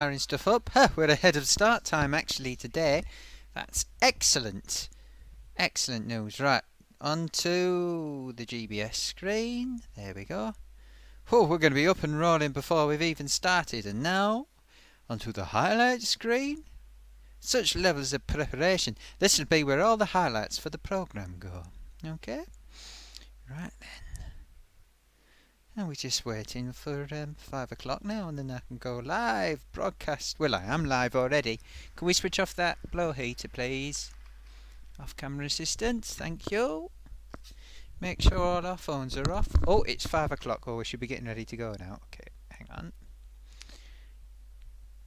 firing stuff up. Huh, we're ahead of start time actually today. That's excellent. Excellent news. Right, onto the GBS screen. There we go. Oh, we're going to be up and rolling before we've even started. And now, onto the highlights screen. Such levels of preparation. This will be where all the highlights for the programme go. Okay? Right then. And we're just waiting for 5 o'clock now, and then I can go live broadcast. Well, I am live already. Can we switch off that blow heater, please? Off camera assistance, thank you. Make sure all our phones are off. Oh, it's 5 o'clock. Oh, we should be getting ready to go now. Okay, hang on.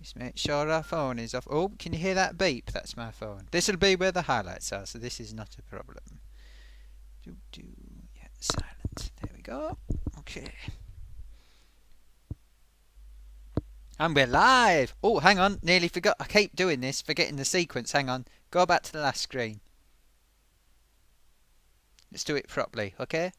Just make sure our phone is off. Oh, can you hear that beep? That's my phone. This will be where the highlights are, so this is not a problem. Yeah, silent. There we go. Okay. And we're live! Oh, hang on. Nearly forgot. I keep doing this, forgetting the sequence. Hang on. Go back to the last screen. Let's do it properly, okay?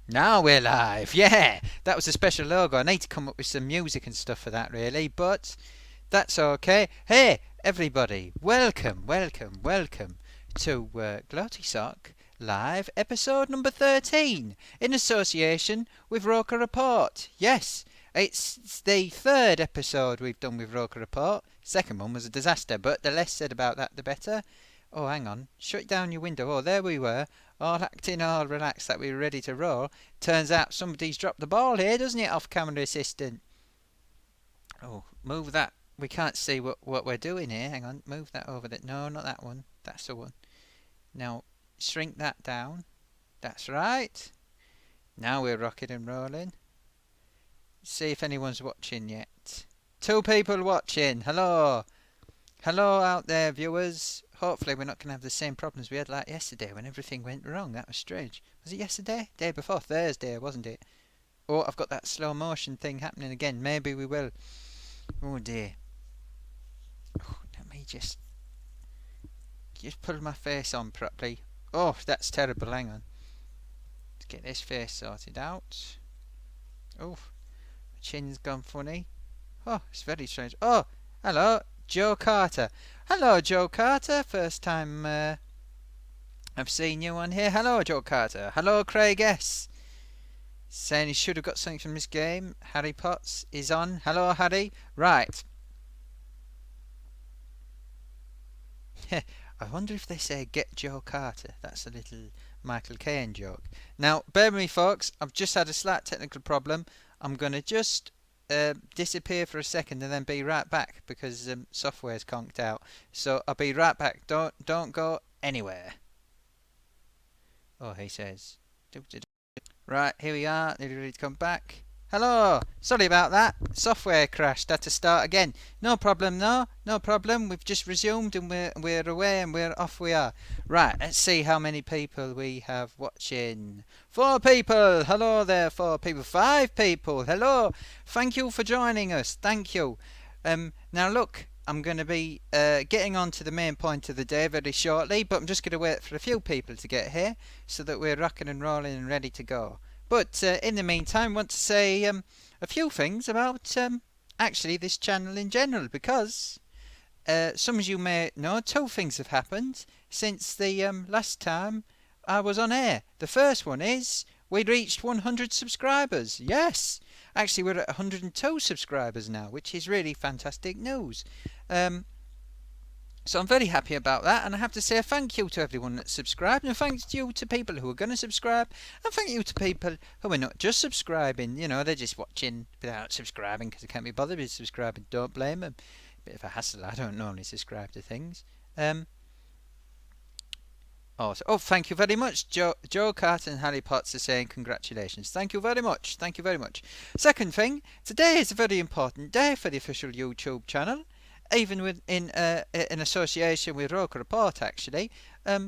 Now we're live. Yeah! That was a special logo. I need to come up with some music and stuff for that, really. But that's okay. Hey, everybody. Welcome to Gloatysock Live, episode number 13, in association with Roker Report. Yes, it's the third episode we've done with Roker Report. Second one was a disaster, but the less said about that, the better. Oh, hang on. Shut down your window. Oh, there we were. All acting all relaxed that we were ready to roll. Turns out somebody's dropped the ball here, doesn't it, off-camera assistant? Oh, move that. We can't see what we're doing here. Hang on. Move that over there. No, not that one. That's the one. Now, shrink that down. That's right. Now we're rocking and rolling. See if anyone's watching yet. 2 people watching. Hello. Hello out there, viewers. Hopefully we're not going to have the same problems we had like yesterday when everything went wrong. That was strange. Was it yesterday? Day before? Thursday, wasn't it? Oh, I've got that slow motion thing happening again. Maybe we will. Oh dear. Oh, let me just pull my face on properly. Oh, that's terrible. Hang on. Let's get this face sorted out. Oh, my chin's gone funny. Oh, it's very strange. Oh, hello, Joe Carter. Hello, Joe Carter. First time I've seen you on here. Hello, Joe Carter. Hello, Craig S. Saying he should have got something from this game. Harry Potts is on. Hello, Harry. Right. I wonder if they say get Joe Carter. That's a little Michael Caine joke. Now, bear with me, folks. I've just had a slight technical problem. I'm going to just disappear for a second and then be right back because software's conked out. So I'll be right back. Don't go anywhere. Oh, he says. Right, here we are. Nearly ready to come back. Hello. Sorry about that. Software crashed. Had to start again. No problem, no. No problem. We've just resumed and we're away and we're off we are. Right, let's see how many people we have watching. 4 people. Hello there, 4 people. 5 people. Hello. Thank you for joining us. Thank you. Now look, I'm going to be getting on to the main point of the day very shortly, but I'm just going to wait for a few people to get here so that we're rocking and rolling and ready to go. But in the meantime, I want to say a few things about actually this channel in general, because some of you may know 2 things have happened since the last time I was on air. The first one is we reached 100 subscribers. Yes! Actually, we're at 102 subscribers now, which is really fantastic news. So I'm very happy about that, and I have to say a thank you to everyone that subscribed, and a thank you to people who are going to subscribe, and thank you to people who are not just subscribing, you know, they're just watching without subscribing because they can't be bothered with subscribing. Don't blame them. Bit of a hassle. I don't normally subscribe to things. Thank you very much. Joe Carter and Harry Potts are saying congratulations. Thank you very much. Thank you very much. Second thing, today is a very important day for the official YouTube channel, even in association with Roker Report, actually,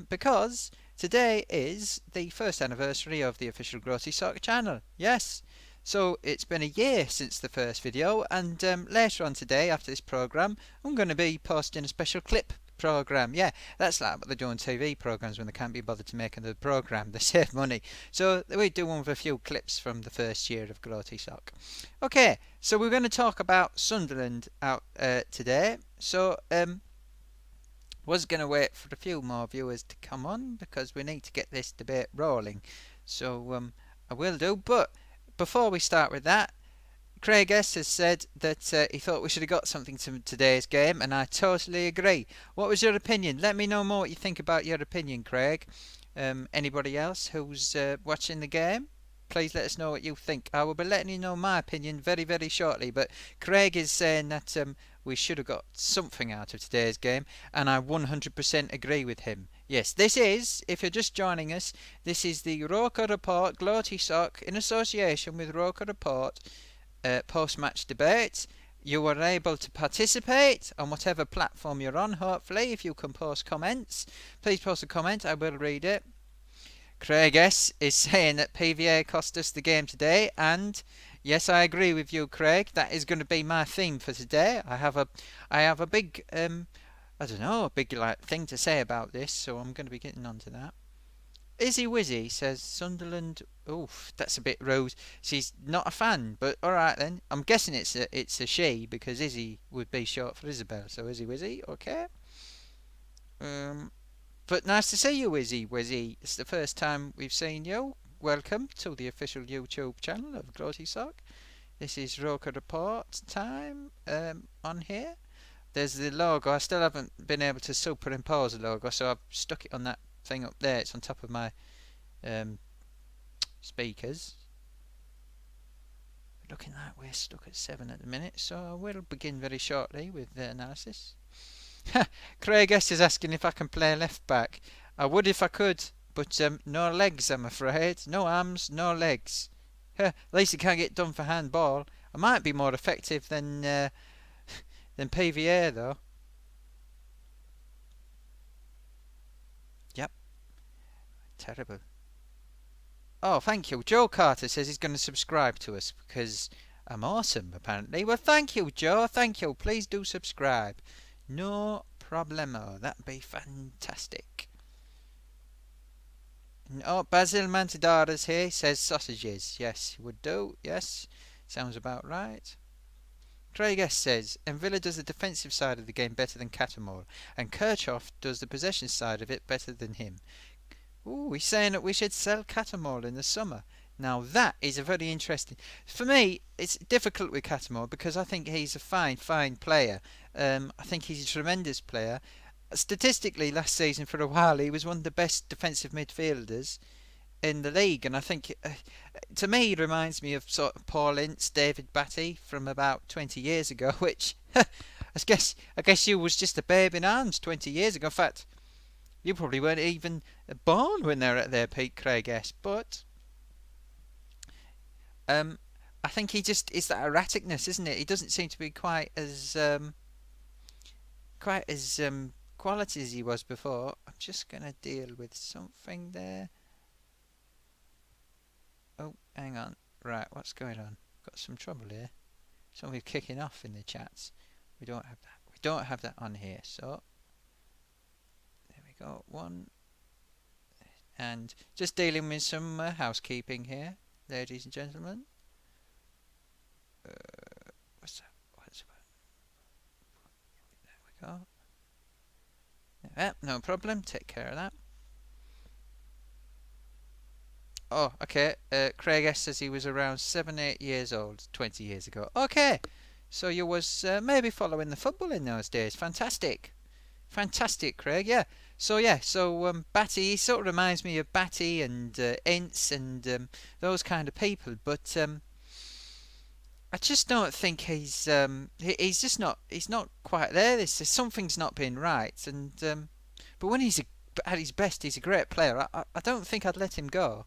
because today is the first anniversary of the official Gloatysock channel. Yes. So it's been a year since the first video, and later on today, after this programme, I'm going to be posting a special clip programme. Yeah, that's like what they do on TV programmes when they can't be bothered to make another programme. They save money. So we do one with a few clips from the first year of Gloatysock. Okay, so we're going to talk about Sunderland out today. So was going to wait for a few more viewers to come on because we need to get this debate rolling. So I will do. But before we start with that, Craig S has said that he thought we should have got something to today's game, and I totally agree. What was your opinion? Let me know more what you think about your opinion, Craig. Anybody else who's watching the game? Please let us know what you think. I will be letting you know my opinion very, very shortly. But Craig is saying that we should have got something out of today's game, and I 100% agree with him. Yes, this is, if you're just joining us, this is the Roker Report Gloatysock in association with Roker Report post-match debate. You are able to participate on whatever platform you're on, hopefully. If you can post comments, please post a comment, I will read it. Craig S is saying that PVA cost us the game today, and yes, I agree with you, Craig. That is going to be my theme for today. I have a big I don't know, a big thing to say about this, so I'm going to be getting onto that. Izzy Wizzy says Sunderland. Oof, that's a bit rude. She's not a fan, but all right then. I'm guessing it's a she because Izzy would be short for Isabel. So Izzy Wizzy, okay. But nice to see you, Izzy Wizzy. It's the first time we've seen you. Welcome to the official YouTube channel of Gloatysock. This is Roker Report time on here. There's the logo. I still haven't been able to superimpose the logo, so I've stuck it on that thing up there. It's on top of my speakers. Looking like we're stuck at 7 at the minute, so I will begin very shortly with the analysis. Craig S is asking if I can play left back. I would if I could, but no legs, I'm afraid. No arms, no legs. At least it can't get done for handball. I might be more effective than PVA though. Yep. Terrible. Oh, thank you. Joe Carter says he's going to subscribe to us because I'm awesome, apparently. Well, thank you, Joe. Thank you. Please do subscribe. No problemo. That'd be fantastic. Oh, Basil Mantidara's here. He says sausages. Yes, would do. Yes. Sounds about right. Craig S says, and Villa does the defensive side of the game better than Catamore, and Kirchhoff does the possession side of it better than him. Ooh, he's saying that we should sell Catamore in the summer. Now that is a very interesting. For me, it's difficult with Catamore because I think he's a fine player. I think he's a tremendous player. Statistically, last season for a while he was one of the best defensive midfielders in the league, and I think to me he reminds me of sort of Paul Ince, David Batty from about 20 years ago, which I guess you was just a babe in arms 20 years ago. In fact, you probably weren't even born when they're at their peak, Craig S. But I think he just is that erraticness, isn't it? He doesn't seem to be quite as quality as he was before. I'm just gonna deal with something there. Oh, hang on. Right, what's going on? Got some trouble here. Somebody's kicking off in the chats. We don't have that. We don't have that on here. So there we go. One. And just dealing with some housekeeping here, ladies and gentlemen. What's that? There we go. Yeah, no problem. Take care of that. Oh, okay. Craig S says he was around 7-8 years old 20 years ago. Okay. So you was maybe following the football in those days. Fantastic. Fantastic, Craig. Yeah. So Batty, he sort of reminds me of Batty and Ince and those kind of people. But I just don't think he's just not. He's not quite there. Something's not been right. And but when he's at his best, he's a great player. I don't think I'd let him go.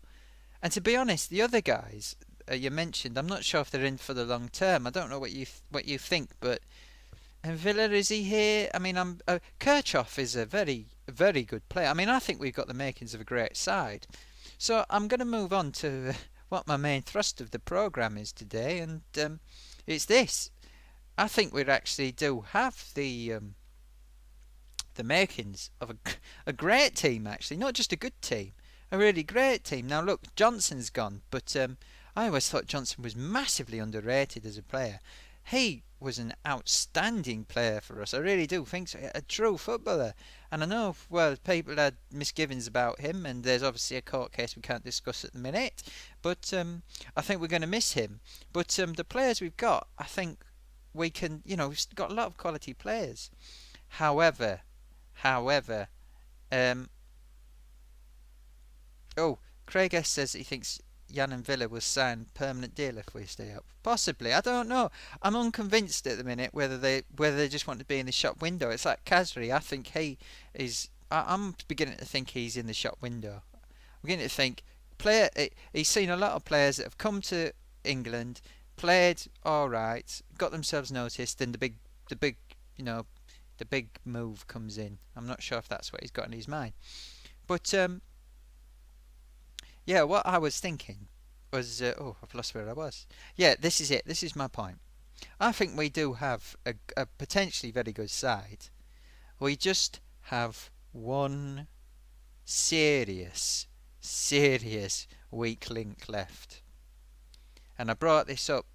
And to be honest, the other guys you mentioned, I'm not sure if they're in for the long term. I don't know what you think, but Villa, is he here? I mean, Kirchhoff is a very good player. I mean, I think we've got the makings of a great side. So I'm going to move on to what my main thrust of the programme is today, and it's this. I think we actually do have the the makings of a great team, actually, not just a good team, a really great team. Now look, Johnson's gone, but I always thought Johnson was massively underrated as a player. He was an outstanding player for us. I really do think so. A true footballer. And I know, well, people had misgivings about him, and there's obviously a court case we can't discuss at the minute. But I think we're going to miss him. But the players we've got, I think we can, we've got a lot of quality players. However, um, oh, Craig S says he thinks Jan and Villa will sign permanent deal if we stay up. Possibly, I don't know. I'm unconvinced at the minute whether they just want to be in the shop window. It's like Kazri. I think he is. I'm beginning to think he's in the shop window. I'm beginning to think He's seen a lot of players that have come to England, played all right, got themselves noticed, and you know, the big move comes in. I'm not sure if that's what he's got in his mind, but yeah, what I was thinking was, I've lost where I was. Yeah, this is it. This is my point. I think we do have a potentially very good side. We just have one serious, serious weak link left. And I brought this up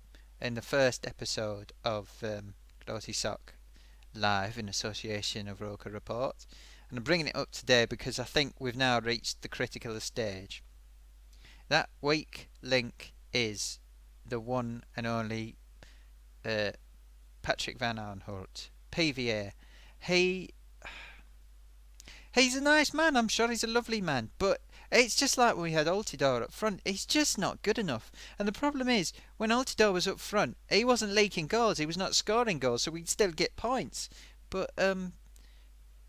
in the first episode of Gloatysock live in association of Roker Report. And I'm bringing it up today because I think we've now reached the critical stage. That weak link is the one and only Patrick Van Aanholt, PVA. He's a nice man. I'm sure he's a lovely man, but it's just like when we had Altidore up front. He's just not good enough. And the problem is, when Altidore was up front, he wasn't leaking goals. He was not scoring goals, so we'd still get points. But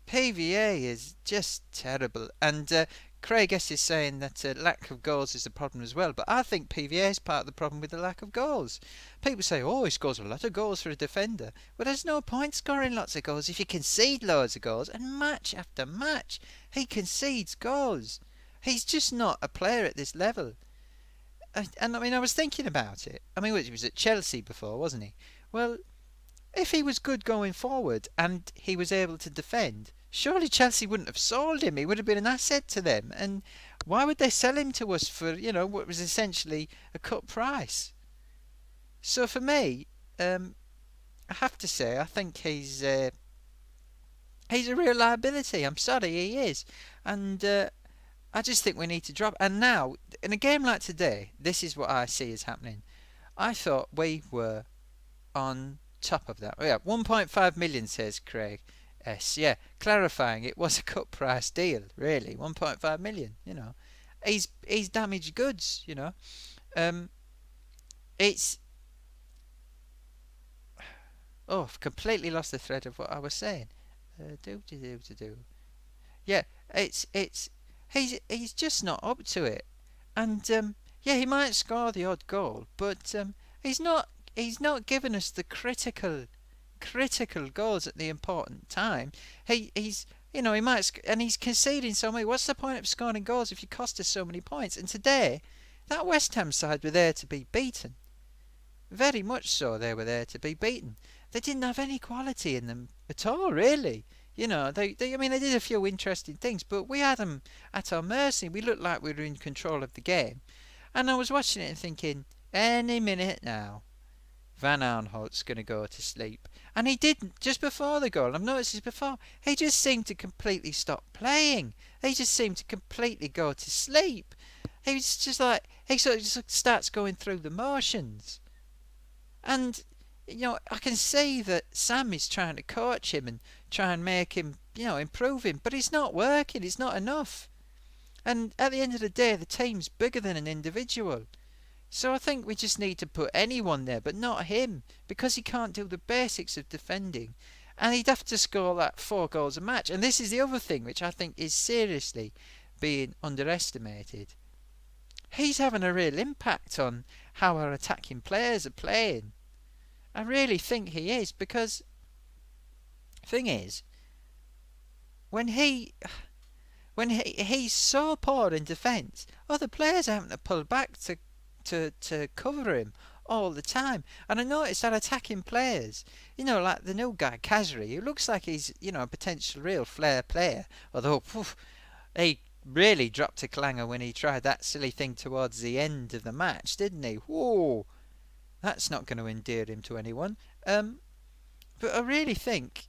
PVA is just terrible. And Craig S is saying that lack of goals is the problem as well, but I think PVA is part of the problem with the lack of goals. People say, he scores a lot of goals for a defender. Well, there's no point scoring lots of goals if you concede loads of goals, and match after match he concedes goals. He's just not a player at this level. And I mean, I was thinking about it. I mean, he was at Chelsea before, wasn't he? Well, if he was good going forward and he was able to defend, surely Chelsea wouldn't have sold him. He would have been an asset to them. And why would they sell him to us for, what was essentially a cut price? So for me, I have to say, I think he's a real liability. I'm sorry, he is. And I just think we need to drop. And now, in a game like today, this is what I see is happening. I thought we were on top of that. 1.5 million, says Craig S. Yeah, clarifying, it was a cut price deal, really. 1.5 million, he's damaged goods, it's I've completely lost the thread of what I was saying. Yeah, he's just not up to it. And he might score the odd goal, but he's not giving us the critical goals at the important time. He might, and he's conceding so many. What's the point of scoring goals if you cost us so many points? And today, that West Ham side were there to be beaten. Very much so, they were there to be beaten. They didn't have any quality in them at all, really. They did a few interesting things, but we had them at our mercy. We looked like we were in control of the game. And I was watching it and thinking, any minute now, Van Aanholt's going to go to sleep. And he didn't, just before the goal. I've noticed this before. He just seemed to completely stop playing. He just seemed to completely go to sleep. He was just like, he sort of just starts going through the motions. And, I can see that Sam is trying to coach him and try and make him, improve him. But it's not working. It's not enough. And at the end of the day, the team's bigger than an individual. So I think we just need to put anyone there, but not him, because he can't do the basics of defending. And he'd have to score like 4 goals a match. And this is the other thing which I think is seriously being underestimated. He's having a real impact on how our attacking players are playing. I really think he is, because the thing is, when he's so poor in defence, other players are having to pull back to cover him, all the time. And I noticed that attacking players, like the new guy, Kazri, who looks like he's, a potential real flair player. Although, poof, he really dropped a clanger when he tried that silly thing towards the end of the match, didn't he? Whoa, that's not going to endear him to anyone. But I really think,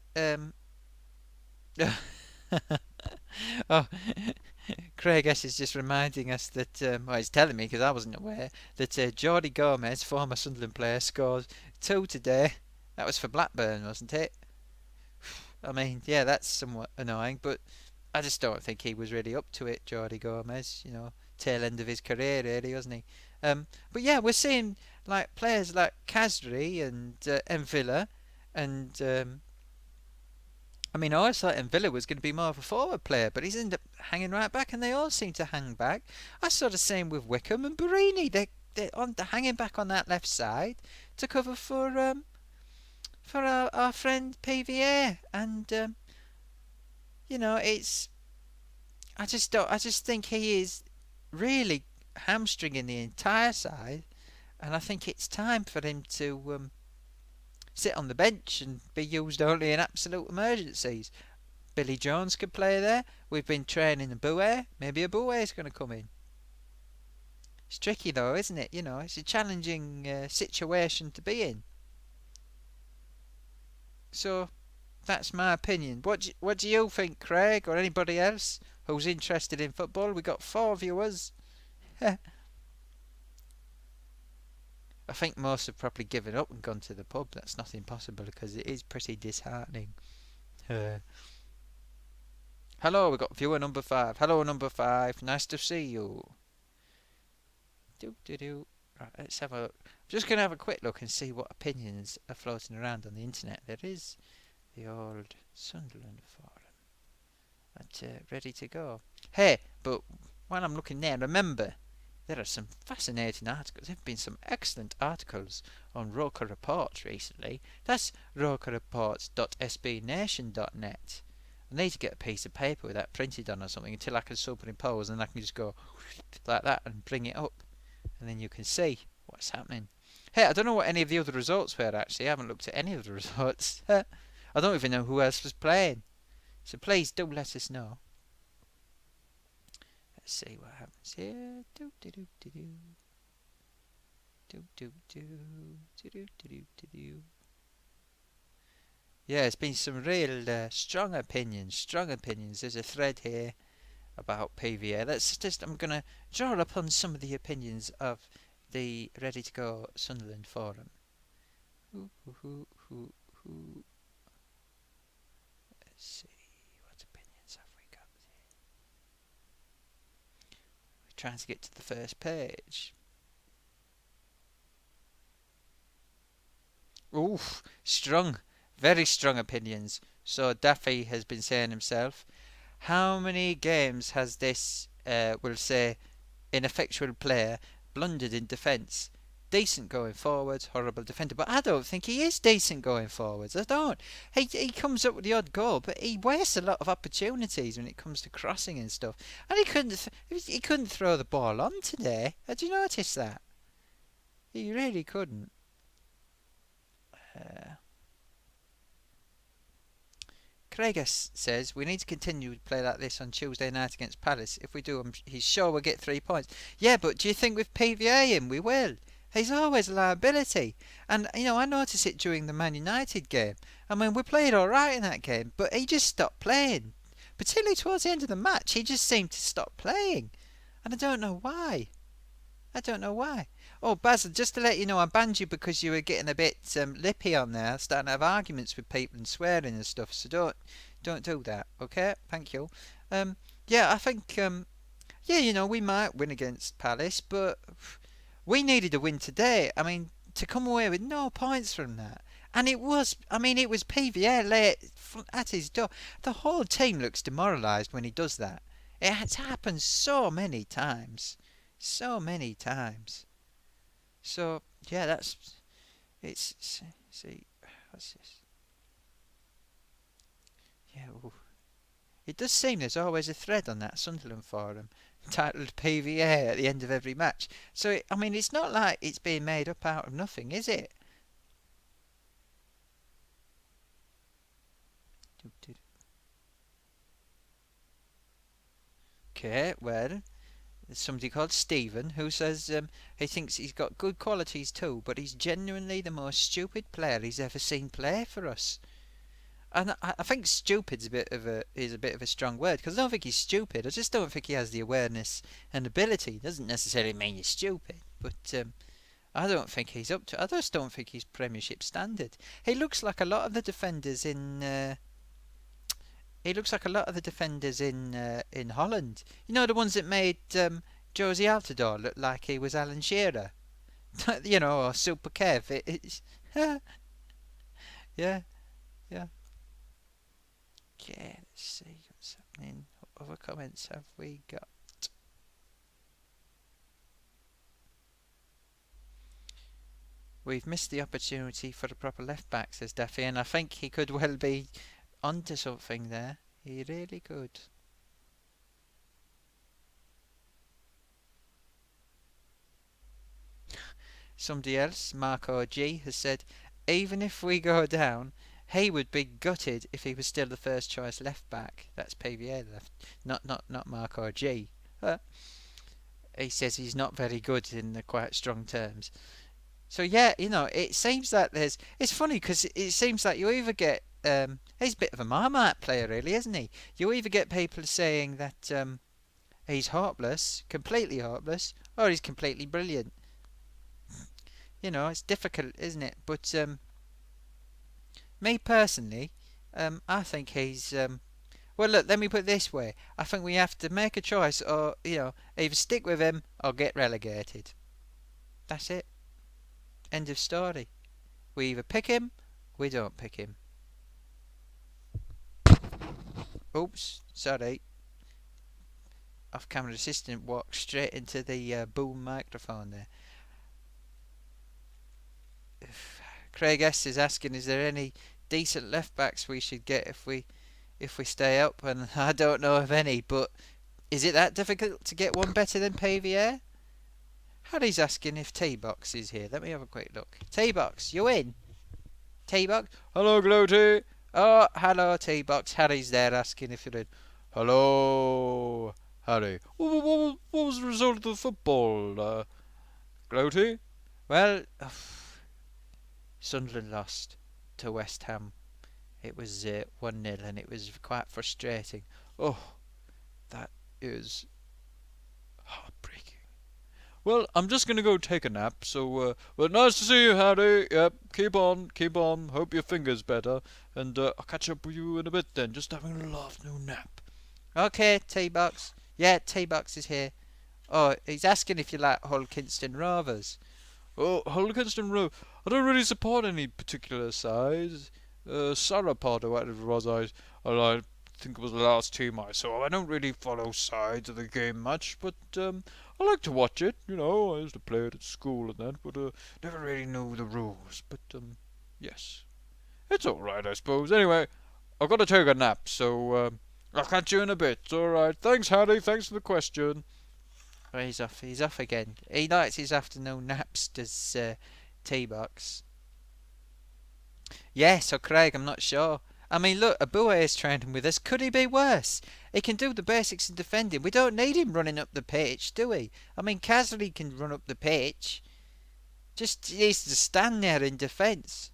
oh, Craig S is just reminding us that, well, he's telling me because I wasn't aware, that Jordi Gomez, former Sunderland player, scored two today. That was for Blackburn, wasn't it? I mean, yeah, that's somewhat annoying, but I just don't think he was really up to it, Jordi Gomez. Tail end of his career, really, wasn't he? But yeah, we're seeing like players like Kazri and Villa, and I mean, I always thought Villa was going to be more of a forward player, but he's ended up hanging right back, and they all seem to hang back. I saw the same with Wickham and Barini. They're hanging back on that left side to cover for our friend PVA, and it's I just think he is really hamstringing the entire side, and I think it's time for him to sit on the bench and be used only in absolute emergencies. Billy Jones could play there. We've been training a Bouet. Maybe a Bouet is going to come in. It's tricky though, isn't it? It's a challenging situation to be in. So that's my opinion. What do you think, Craig, or anybody else who's interested in football? We got 4 viewers. I think most have probably given up and gone to the pub. That's not impossible because it is pretty disheartening. Hello, we got viewer number 5. Hello, number 5. Nice to see you. Right, let's have a. I'm just going to have a quick look and see what opinions are floating around on the internet. There is the old Sunderland forum. That's ready to go. Hey, but while I'm looking there, remember there are some fascinating articles. There have been some excellent articles on Roker Reports recently. That's rokerreports.sbnation.net. I need to get a piece of paper with that printed on or something until I can superimpose, and I can just go like that and bring it up, and then you can see what's happening. Hey, I don't know what any of the other results were actually. I haven't looked at any of the results. I don't even know who else was playing. So please do let us know. Let's see what happens here. Yeah, it's been some real strong opinions. There's a thread here about PVA. I'm going to draw upon some of the opinions of the Ready to Go Sunderland forum. Let's see, what opinions have we got here? We're trying to get to the first page. Oof, strong, very strong opinions. So Daffy has been saying himself, how many games has this, we'll say, ineffectual player blundered in defence? Decent going forwards, horrible defender. But I don't think he is decent going forwards. I don't. He comes up with the odd goal, but he wastes a lot of opportunities when it comes to crossing and stuff. And he couldn't throw the ball on today. Had you noticed that? He really couldn't. Craig says we need to continue to play like this on Tuesday night against Palace. If we do, he's sure we'll get 3 points. Yeah, but do you think with PVA in we will? He's always a liability. And, I noticed it during the Man United game. I mean, we played alright in that game, but he just stopped playing. Particularly towards the end of the match, he just seemed to stop playing. And I don't know why. Oh, Basil, just to let you know, I banned you because you were getting a bit lippy on there, starting to have arguments with people and swearing and stuff. So don't do that, okay? Thank you. Yeah, I think we might win against Palace, but we needed a win today. I mean, to come away with no points from that. And it was PVA late at his door. The whole team looks demoralised when he does that. It has happened so many times. So many times. So, yeah, see, what's this? Yeah, ooh. It does seem there's always a thread on that Sunderland forum. titled PVA at the end of every match. So, I mean, it's not like it's being made up out of nothing, is it? Okay, well, there's somebody called Stephen who says he thinks he's got good qualities too, but he's genuinely the most stupid player he's ever seen play for us. And I think stupid's a bit of a strong word, because I don't think he's stupid. I just don't think he has the awareness and ability. It doesn't necessarily mean you're stupid, but I don't think he's up to. I just don't think he's Premiership standard. He looks like a lot of the defenders in. He looks like a lot of the defenders in Holland. You know, the ones that made Josie Altidore look like he was Alan Shearer. You know, or Super Kev. It's yeah, yeah. Okay, let's see what's happening. What other comments have we got? We've missed the opportunity for a proper left back, says Daffy, and I think he could well be onto something there. He really could. Somebody else, Marco G, has said, even if we go down, he would be gutted if he was still the first choice left back. That's PVA left, not Marco G. He says he's not very good in the quite strong terms. So yeah, you know, it seems that there's. It's funny because it seems like you either get. He's a bit of a Marmite player, really, isn't he? You either get people saying that he's hopeless, completely hopeless, or he's completely brilliant. You know, it's difficult, isn't it? But me personally, I think he's. Well, look, let me put it this way. I think we have to make a choice, or either stick with him or get relegated. That's it. End of story. We either pick him, we don't pick him. Oops, sorry. Off-camera assistant walked straight into the boom microphone there. Craig S is asking, is there any decent left backs we should get if we stay up? And I don't know of any, but is it that difficult to get one better than PVA? Harry's asking if T-Box is here. Let me have a quick look. T-Box, you in? T-Box? Hello, Gloaty. Oh, hello, T-Box. Harry's there asking if you're in. Hello, Harry. What was the result of the football, Gloaty? Well, Sunderland lost to West Ham. It was 1-0 and it was quite frustrating. Oh, that is heartbreaking. Well, I'm just going to go take a nap, so, well, nice to see you, Harry. Yep, keep on. Hope your finger's better. And I'll catch up with you in a bit then, just having a little afternoon nap. Okay, T-Box. Yeah, T-Box is here. Oh, he's asking if you like Hull Kingston Rovers. Oh, Hull Kingston Rovers. I don't really support any particular side. Sarapod or whatever it was, I think it was the last team I saw. I don't really follow sides of the game much, but I like to watch it. You know, I used to play it at school and that, but never really knew the rules. But yes, it's all right, I suppose. Anyway, I've got to take a nap, so I'll catch you in a bit. All right. Thanks, Harry. Thanks for the question. Oh, he's off. He's off again. He likes his afternoon naps, does T-Box. Yeah, so Craig, I'm not sure. I mean, look, Abue is training with us. Could he be worse? He can do the basics in defending. We don't need him running up the pitch, do we? I mean, Casley can run up the pitch. Just needs to stand there in defence.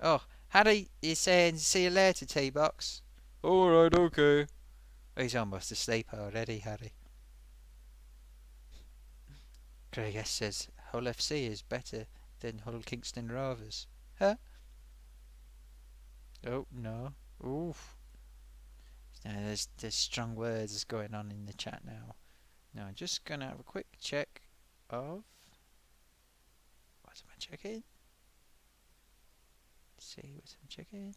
Oh, Harry, you're saying see you later, T-Box? Alright, okay. He's almost asleep already, Harry. Craig S says Hull FC is better than Hull Kingston Rovers. Huh? Oh, no. Oof. There's strong words going on in the chat now. Now I'm just going to have a quick check of... What am I checking? Let's see what I'm checking.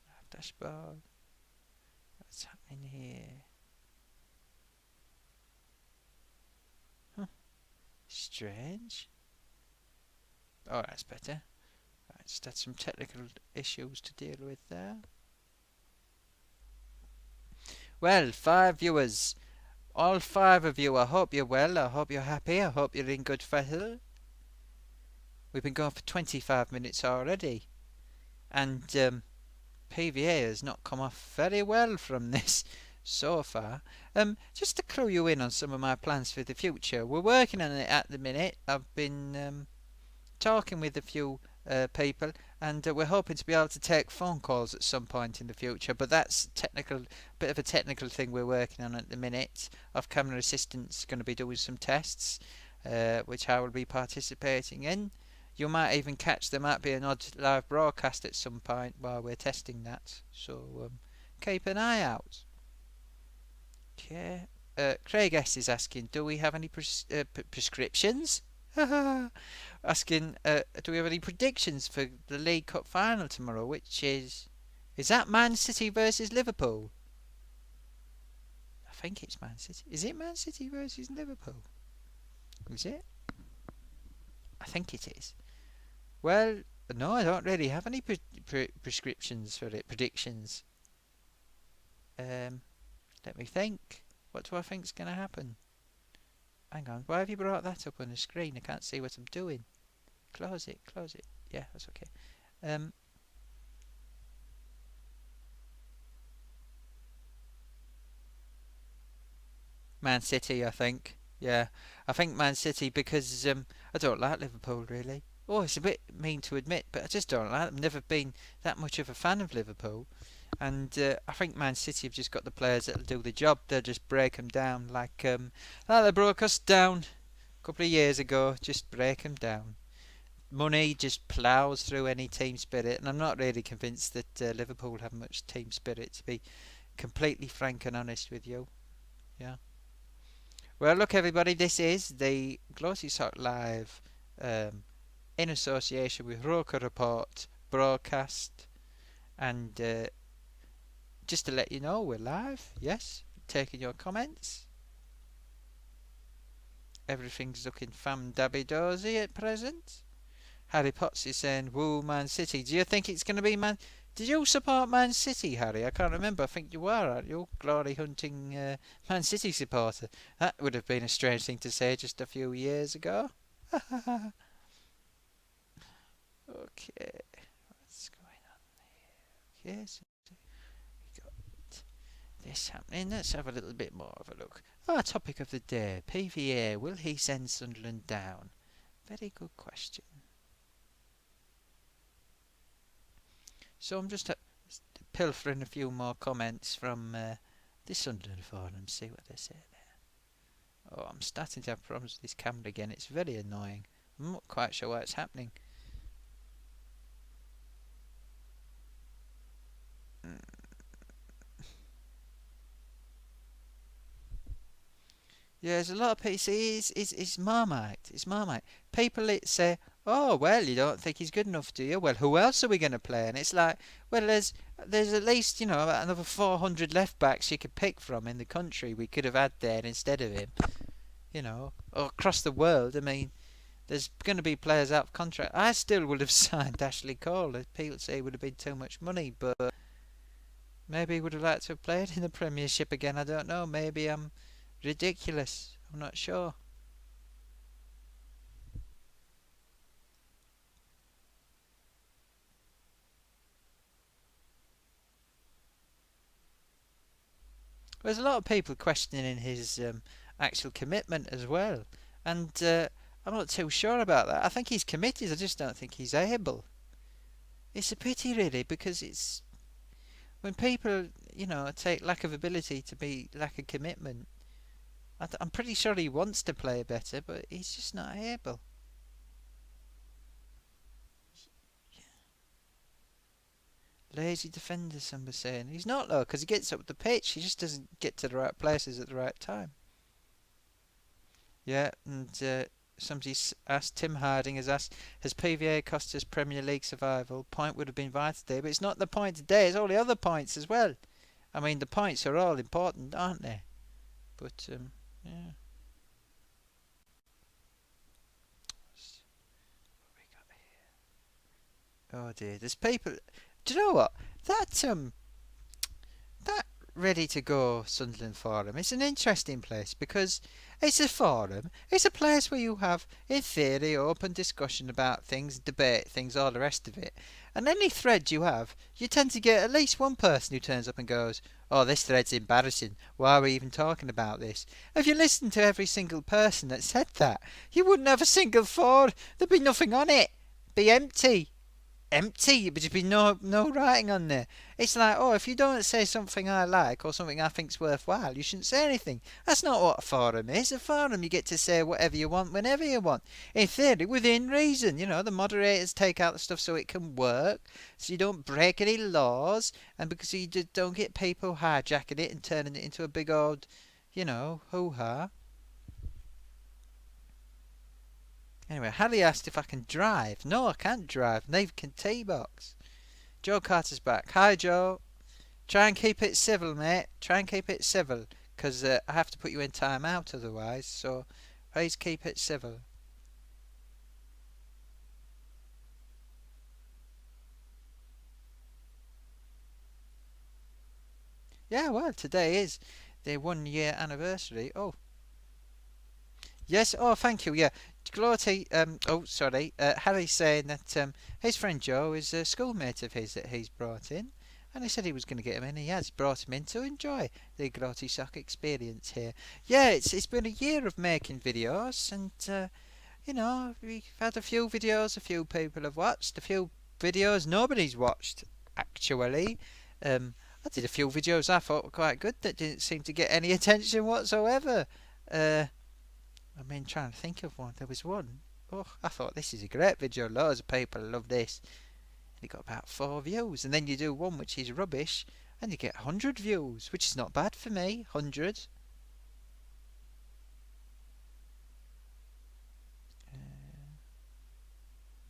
Live dashboard. What's happening here? Huh. Strange. Oh, that's better. Right, just had some technical issues to deal with there. Well, 5 viewers. All 5 of you, I hope you're well. I hope you're happy. I hope you're in good fettle. We've been going for 25 minutes already. And PVA has not come off very well from this so far. Just to clue you in on some of my plans for the future. We're working on it at the minute. I've been talking with a few people, and we're hoping to be able to take phone calls at some point in the future. But that's bit of a technical thing we're working on at the minute. Off-camera assistant's going to be doing some tests, which I will be participating in. You might even catch there might be an odd live broadcast at some point while we're testing that. So keep an eye out. Okay. Craig S is asking, do we have any prescriptions? Asking, do we have any predictions for the League Cup final tomorrow? Which is that Man City versus Liverpool? I think it's Man City. Is it Man City versus Liverpool? Is it? I think it is. Well, no, I don't really have any prescriptions for it. Predictions. Let me think. What do I think's going to happen? Hang on. Why have you brought that up on the screen? I can't see what I'm doing. Close it. Close it. Yeah, that's okay. Man City, I think. Yeah, I think Man City because I don't like Liverpool really. Oh, it's a bit mean to admit, but I just don't like them. Never been that much of a fan of Liverpool, and I think Man City have just got the players that'll do the job. They'll just break them down like they broke us down a couple of years ago. Just break them down. Money just ploughs through any team spirit, and I'm not really convinced that Liverpool have much team spirit. To be completely frank and honest with you, yeah. Well, look, everybody, this is the Gloatysock Live um, in association with Roker Report broadcast. And just to let you know, we're live, yes, taking your comments. Everything's looking fam-dabby-dozy at present. Harry Potts is saying, woo, Man City. Do you think it's going to be Man... Did you support Man City, Harry? I can't remember. I think you were, aren't you? Glory hunting Man City supporter. That would have been a strange thing to say just a few years ago. Okay. What's going on here? Okay, so we got this happening. Let's have a little bit more of a look. Our topic of the day. PVA. Will he send Sunderland down? Very good question. So I'm just pilfering a few more comments from the Sunderland forum, see what they say there. Oh, I'm starting to have problems with this camera again. It's very annoying. I'm not quite sure why it's happening. Yeah, there's a lot of people. It's Marmite. It's Marmite. People say, "Oh, well, you don't think he's good enough, do you? Well, who else are we going to play?" And it's like, well, there's at least about another 400 left backs you could pick from in the country. We could have had there instead of him, or across the world. I mean, there's going to be players out of contract. I still would have signed Ashley Cole. People say it would have been too much money, but maybe he would have liked to have played in the Premiership again. I don't know. Maybe I'm ridiculous. I'm not sure. There's a lot of people questioning his actual commitment as well, and I'm not too sure about that. I think he's committed. I just don't think he's able. It's a pity, really, because it's when people, take lack of ability to be lack of commitment. I'm pretty sure he wants to play better, but he's just not able. Lazy defender, somebody's saying. He's not, though, because he gets up the pitch. He just doesn't get to the right places at the right time. Yeah, and somebody's asked, Tim Harding has asked, has PVA cost us Premier League survival? Point would have been vital today, but it's not the point today, it's all the other points as well. I mean, the points are all important, aren't they? But, yeah. What we got here? Oh dear, there's people... Do you know what? That ready to go Sunderland Forum. It's an interesting place because it's a forum. It's a place where you have, in theory, open discussion about things, debate things, all the rest of it. And any thread you have, you tend to get at least one person who turns up and goes, "Oh, this thread's embarrassing. Why are we even talking about this?" If you listen to every single person that said that, you wouldn't have a single thought. There'd be nothing on it. It'd be empty. Empty. But there'd be no writing on there. It's like, oh, if you don't say something I like or something I think's worthwhile, you shouldn't say anything. That's not what a forum is. A forum, you get to say whatever you want whenever you want. In theory, within reason. The moderators take out the stuff so it can work, so you don't break any laws, and because you don't get people hijacking it and turning it into a big old, hoo-ha. Anyway, Harry asked if I can drive. No, I can't drive. Neither can T-Box. Joe Carter's back. Hi, Joe. Try and keep it civil, mate. Try and keep it civil. Because I have to put you in time out otherwise. So, please keep it civil. Yeah, well, today is the 1 year anniversary. Oh, yes. Oh, thank you. Yeah. Gloaty, Harry's saying that his friend Joe is a schoolmate of his that he's brought in, and he said he was going to get him in. He has brought him in to enjoy the Gloatysock experience here. Yeah, it's been a year of making videos, and we've had a few videos a few people have watched, a few videos nobody's watched actually. I did a few videos I thought were quite good that didn't seem to get any attention whatsoever. Trying to think of one. There was one. Oh, I thought this is a great video. Loads of people love this. And it got about 4 views. And then you do one which is rubbish, and you get 100 views, which is not bad for me. 100.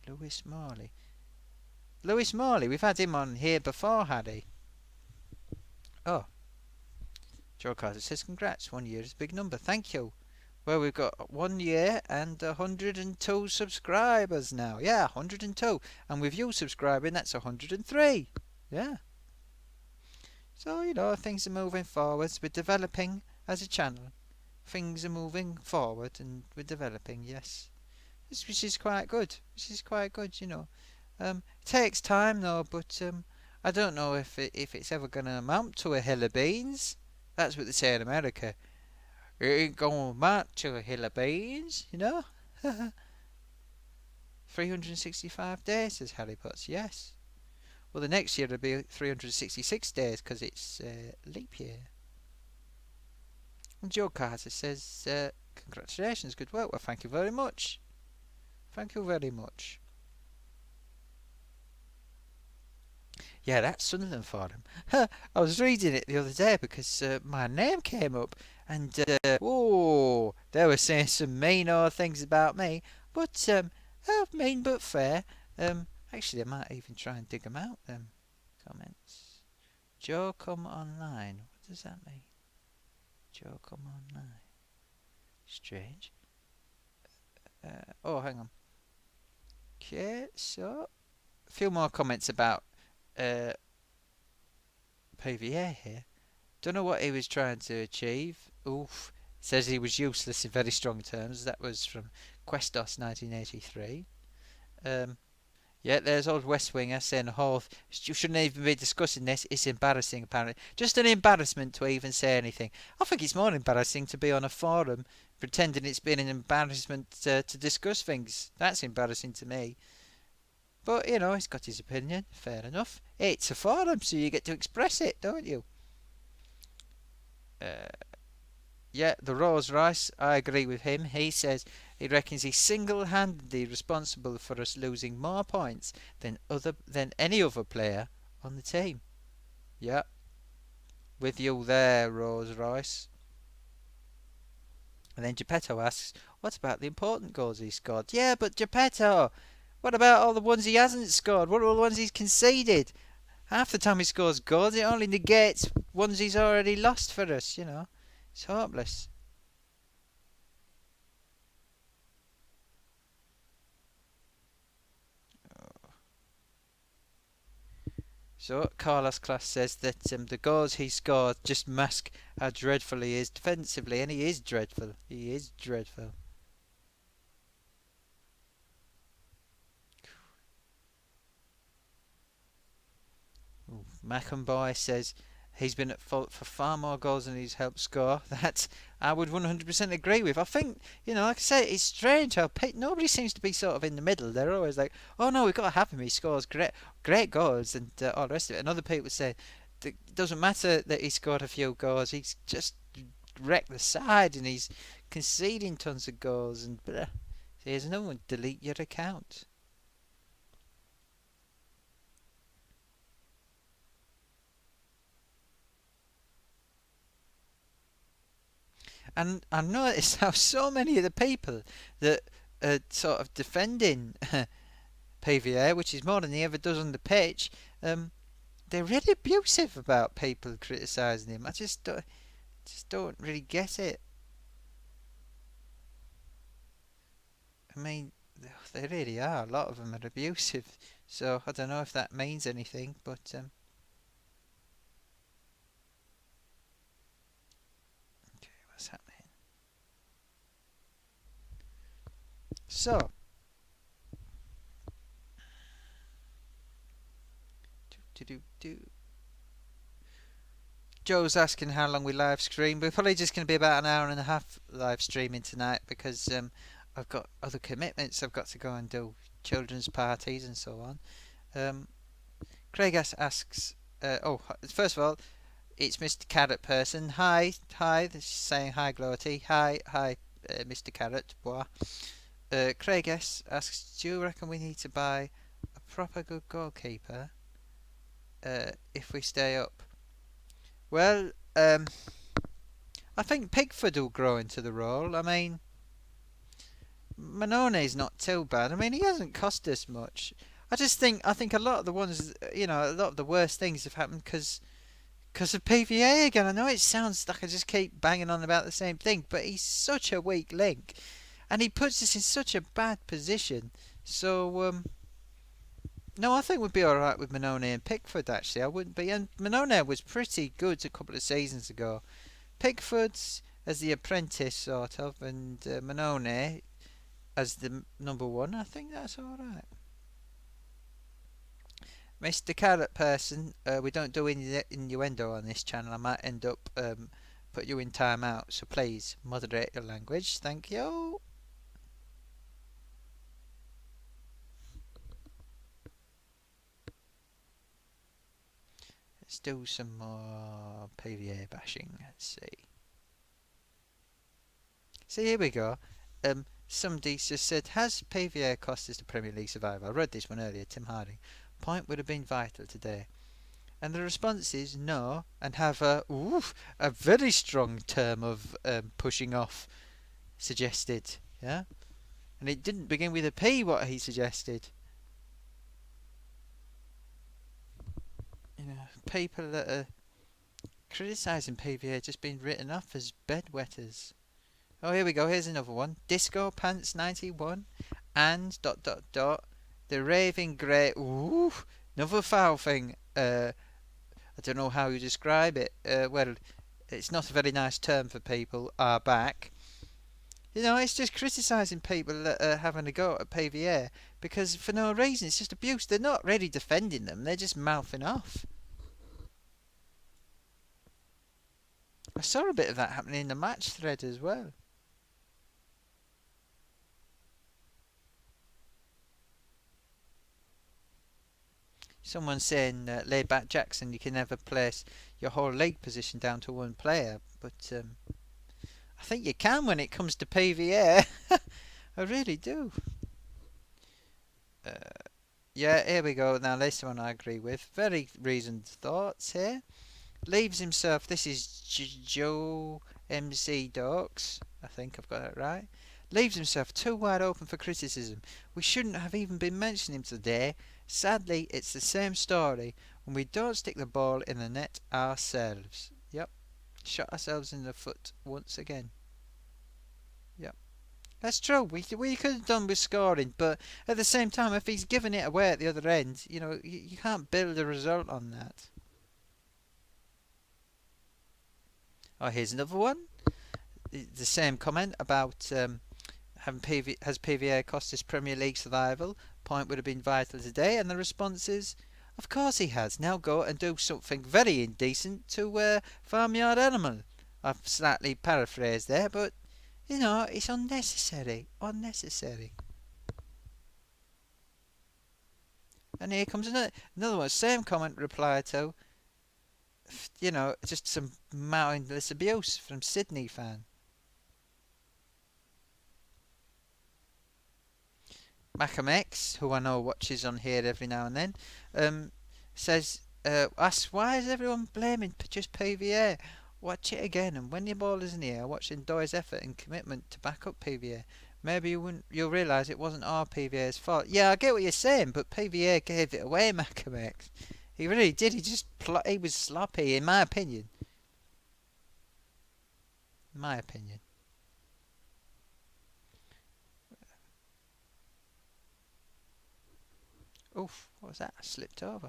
Lewis Morley. Lewis Morley, we've had him on here before, had he? Oh. Joe Carter says, congrats. 1 year is a big number. Thank you. Well, we've got 1 year and 102 subscribers now. Yeah, 102. And with you subscribing, that's 103. Yeah. So, things are moving forwards. We're developing as a channel. Things are moving forward and we're developing, yes. Which is quite good. It takes time though, but I don't know if it's ever going to amount to a hill of beans. That's what they say in America. It ain't gonna amount to a hill of beans, 365 days, says Harry Potts. Yes. Well, the next year it'll be 366 days because it's leap year. And Joe Carter says, congratulations, good work. Well, thank you very much. Thank you very much. Yeah, that's Sunderland Forum. I was reading it the other day because my name came up, and they were saying some mean old things about me, but mean but fair. Actually, I might even try and dig them out. Them comments. Joe come online. What does that mean? Joe come online. Strange. Hang on. Okay, so a few more comments about PVA here. Don't know what he was trying to achieve. Oof. Says he was useless in very strong terms. That was from Questos 1983. Yeah, there's old West Winger saying, "Oh, you shouldn't even be discussing this. It's embarrassing, apparently. Just an embarrassment to even say anything." I think it's more embarrassing to be on a forum pretending it's been an embarrassment to discuss things. That's embarrassing to me. But, he's got his opinion. Fair enough. It's a forum, so you get to express it, don't you? Yeah, the Rose Rice, I agree with him. He says he reckons he's single-handedly responsible for us losing more points than any other player on the team. Yeah, with you there, Rose Rice. And then Geppetto asks, what about the important goals he scored? Yeah, but Geppetto, what about all the ones he hasn't scored? What are all the ones he's conceded? Half the time he scores goals, it only negates ones he's already lost for us, It's hopeless. So Carlos Class says that the goals he scored just mask how dreadful he is defensively, and he is dreadful. He is dreadful. Mackenboy says he's been at fault for far more goals than he's helped score. That I would 100% agree with. I think, like I say, it's strange how nobody seems to be sort of in the middle. They're always like, oh no, we've got to have him. He scores great goals and all the rest of it. And other people say it doesn't matter that he scored a few goals. He's just wrecked the side and he's conceding tons of goals. And here's another one. Delete your account. And I noticed how so many of the people that are sort of defending PVA, which is more than he ever does on the pitch, they're really abusive about people criticising him. I just don't really get it. I mean, they really are. A lot of them are abusive. So I don't know if that means anything, but okay, what's happening? So, do do do. Joe's asking how long we live stream. We're probably just going to be about an hour and a half live streaming tonight because I've got other commitments. I've got to go and do children's parties and so on. Craig asks, first of all, it's Mr. Carrot Person. Hi. This is saying hi, Gloaty. Hi, Mr. Carrot. Bois. Craig asks, do you reckon we need to buy a proper good goalkeeper if we stay up? Well, I think Pickford will grow into the role. I mean, Manone's not too bad. I mean, he hasn't cost us much. I think a lot of the ones, a lot of the worst things have happened because of PVA again. I know it sounds like I just keep banging on about the same thing, but he's such a weak link, and he puts us in such a bad position. So, no, I think we'd be all right with Manone and Pickford. Actually, I wouldn't be. And Manone was pretty good a couple of seasons ago. Pickford's as the apprentice, sort of, and Manone as the number one. I think that's all right. Mr. Carrot Person, we don't do innuendo on this channel. I might end up put you in timeout. So please moderate your language. Thank you. Let's do some more PVA bashing. Let's see. So here we go. Somebody just said, has PVA cost us the Premier League survival? I read this one earlier, Tim Harding. Point would have been vital today. And the response is no, and have a very strong term of pushing off suggested. Yeah? And it didn't begin with a P, what he suggested. People that are criticising PVA just being written off as bedwetters. Oh, here we go. Here's another one. Disco Pants 91 and ... The Raving Grey. Ooh, another foul thing. I don't know how you describe it. Well, it's not a very nice term for people. Are back. It's just criticising people that are having a go at PVA because for no reason. It's just abuse. They're not really defending them. They're just mouthing off. I saw a bit of that happening in the match thread as well. Someone saying, laid back Jackson, you can never place your whole league position down to one player. But I think you can when it comes to PVA. I really do. Yeah, here we go. Now, this one I agree with. Very reasoned thoughts here. Leaves himself. This is Joe MC Dorks. I think I've got that right. Leaves himself too wide open for criticism. We shouldn't have even been mentioning him today. Sadly, it's the same story when we don't stick the ball in the net ourselves. Yep. Shot ourselves in the foot once again. Yep. That's true. We could have done with scoring, but at the same time, if he's giving it away at the other end, you can't build a result on that. Oh, here's another one. The same comment about has PVA cost his Premier League survival? Point would have been vital today, and the response is, of course he has. Now go and do something very indecent to Farmyard Animal. I've slightly paraphrased there, but it's unnecessary. Unnecessary. And here comes another one. Same comment reply to, just some mindless abuse from Sydney fan. Macam X, who I know watches on here every now and then, says, asks, why is everyone blaming just PVA? Watch it again, and when your ball is in the air, watch Ndoye's effort and commitment to back up PVA. Maybe you'll realise it wasn't our PVA's fault. Yeah, I get what you're saying, but PVA gave it away, Macam X. He really did. He was sloppy, in my opinion. In my opinion. Oof, what was that? I slipped over.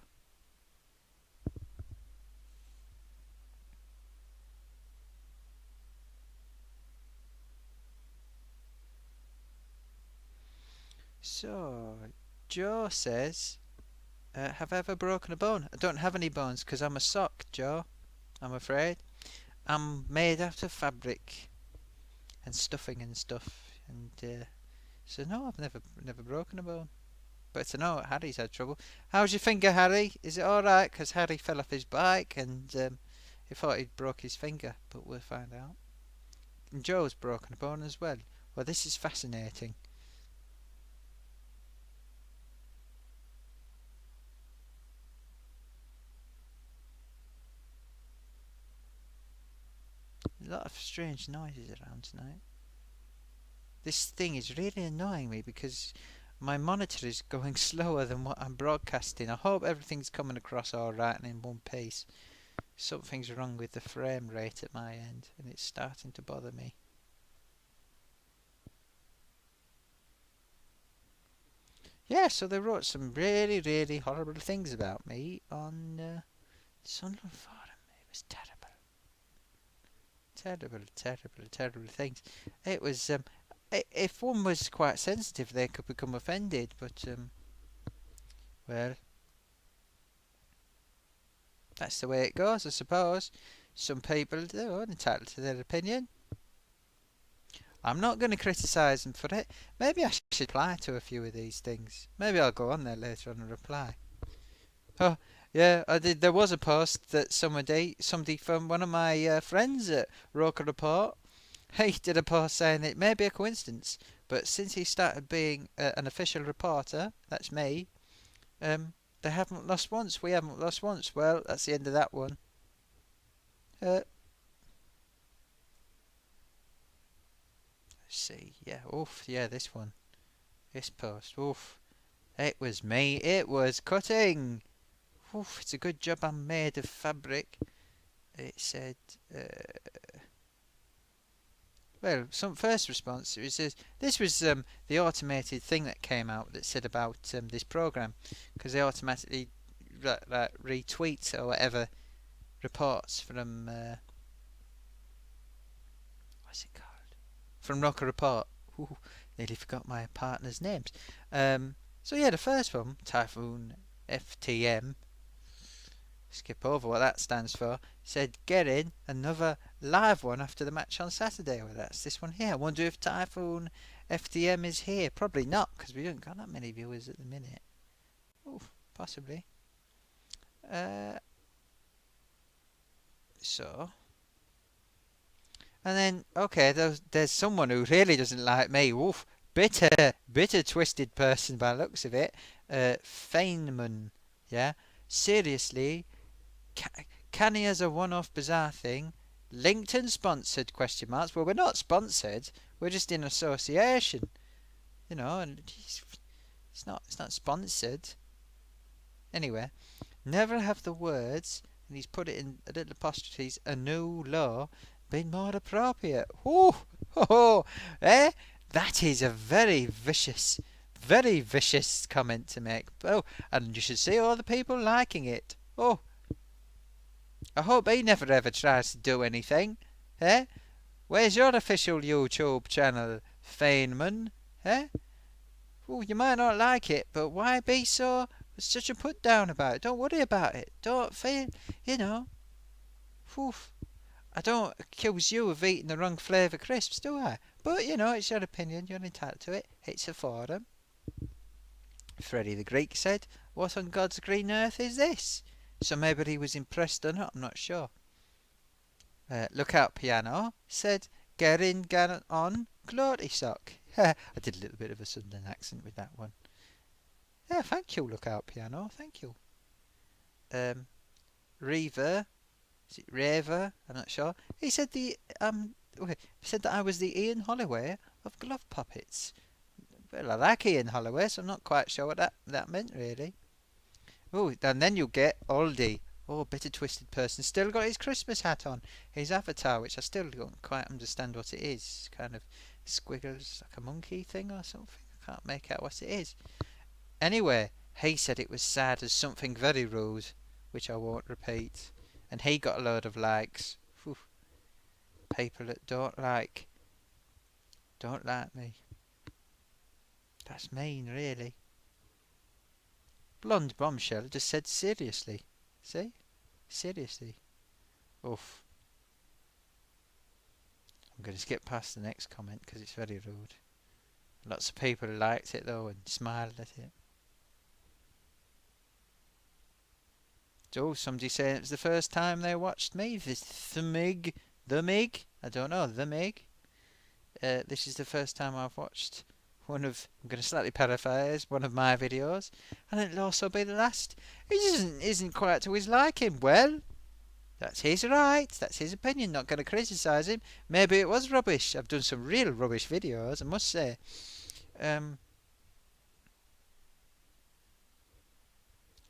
So, Joe says, have I ever broken a bone? I don't have any bones because I'm a sock, Joe. I'm afraid. I'm made out of fabric and stuffing and stuff. And so no, I've never broken a bone. But I know Harry's had trouble. How's your finger, Harry? Is it alright? Because Harry fell off his bike and he thought he'd broke his finger. But we'll find out. And Joe's broken a bone as well. Well, this is fascinating. A lot of strange noises around tonight. This thing is really annoying me because my monitor is going slower than what I'm broadcasting. I hope everything's coming across alright and in one piece. Something's wrong with the frame rate at my end and it's starting to bother me. Yeah, so they wrote some really, really horrible things about me on Sunderland forum. It was terrible. Terrible things. It was, if one was quite sensitive, they could become offended, but, well, that's the way it goes, I suppose. Some people, they're entitled to their opinion. I'm not going to criticise them for it. Maybe I should reply to a few of these things. Maybe I'll go on there later on and reply. Oh, yeah, I did. There was a post that somebody from one of my friends at Roker Report, he did a post saying it may be a coincidence, but since he started being an official reporter, that's me, they haven't lost once. We haven't lost once. Well, that's the end of that one. Let's see. Yeah, oof. Yeah, this one. This post. Oof. It was me. It was cutting. Oof, it's a good job I'm made of fabric. It said, well, some first response. It says this was the automated thing that came out that said about this program, because they automatically retweet or whatever reports from what's it called? From Rocker Report. Ooh, nearly forgot my partner's names. So yeah, the first one, Typhoon FTM. Skip over what that stands for. Said get in another live one after the match on Saturday. Well, that's this one here. I wonder if Typhoon FTM is here. Probably not, because we don't got that many viewers at the minute. Oh, possibly. So, and then okay, there's someone who really doesn't like me. Woof, bitter, twisted person by the looks of it. Feynman, yeah. Seriously. Canny as a one-off bizarre thing. LinkedIn sponsored ? Well, we're not sponsored. We're just in association. And it's not sponsored. Anyway, never have the words, and he's put it in a little apostrophes, a new law, been more appropriate. Ooh, ho, ho, eh? That is a very vicious comment to make. Oh, and you should see all the people liking it. Oh, I hope he never ever tries to do anything. Eh? Where's your official YouTube channel, Feynman? Eh? Oh, you might not like it, but why be such a put down about it? Don't worry about it. Don't feel, you know. Whew. I don't accuse you of eating the wrong flavour crisps, do I? But, you know, it's your opinion. You're entitled to it. It's a forum. Freddie the Greek said, "What on God's green earth is this?" So maybe he was impressed or not, I'm not sure. Lookout Piano said, "Get on Gloatysock." I did a little bit of a Sunderland accent with that one. Yeah, thank you, Lookout Piano. Thank you. Reaver, is it Raver? I'm not sure. He said he said that I was the Ian Holloway of glove puppets. Well, I like Ian Holloway, so I'm not quite sure what that meant really. Oh, and then you get Oldie. Oh, bitter twisted person. Still got his Christmas hat on. His avatar, which I still don't quite understand what it is. Kind of squiggles like a monkey thing or something. I can't make out what it is. Anyway, he said it was sad as something very rude, which I won't repeat. And he got a load of likes. Whew. People that don't like me. That's mean, really. Blonde Bombshell just said seriously. See? Seriously. Oof. I'm going to skip past the next comment because it's very rude. Lots of people liked it though and smiled at it. Oh, somebody saying it was the first time they watched me. The Mig. I don't know, the Mig. This is the first time I've watched I'm going to slightly paraphrase, one of my videos, and it'll also be the last. It isn't quite to his liking. Well, that's his right, that's his opinion, not going to criticise him. Maybe it was rubbish. I've done some real rubbish videos, I must say.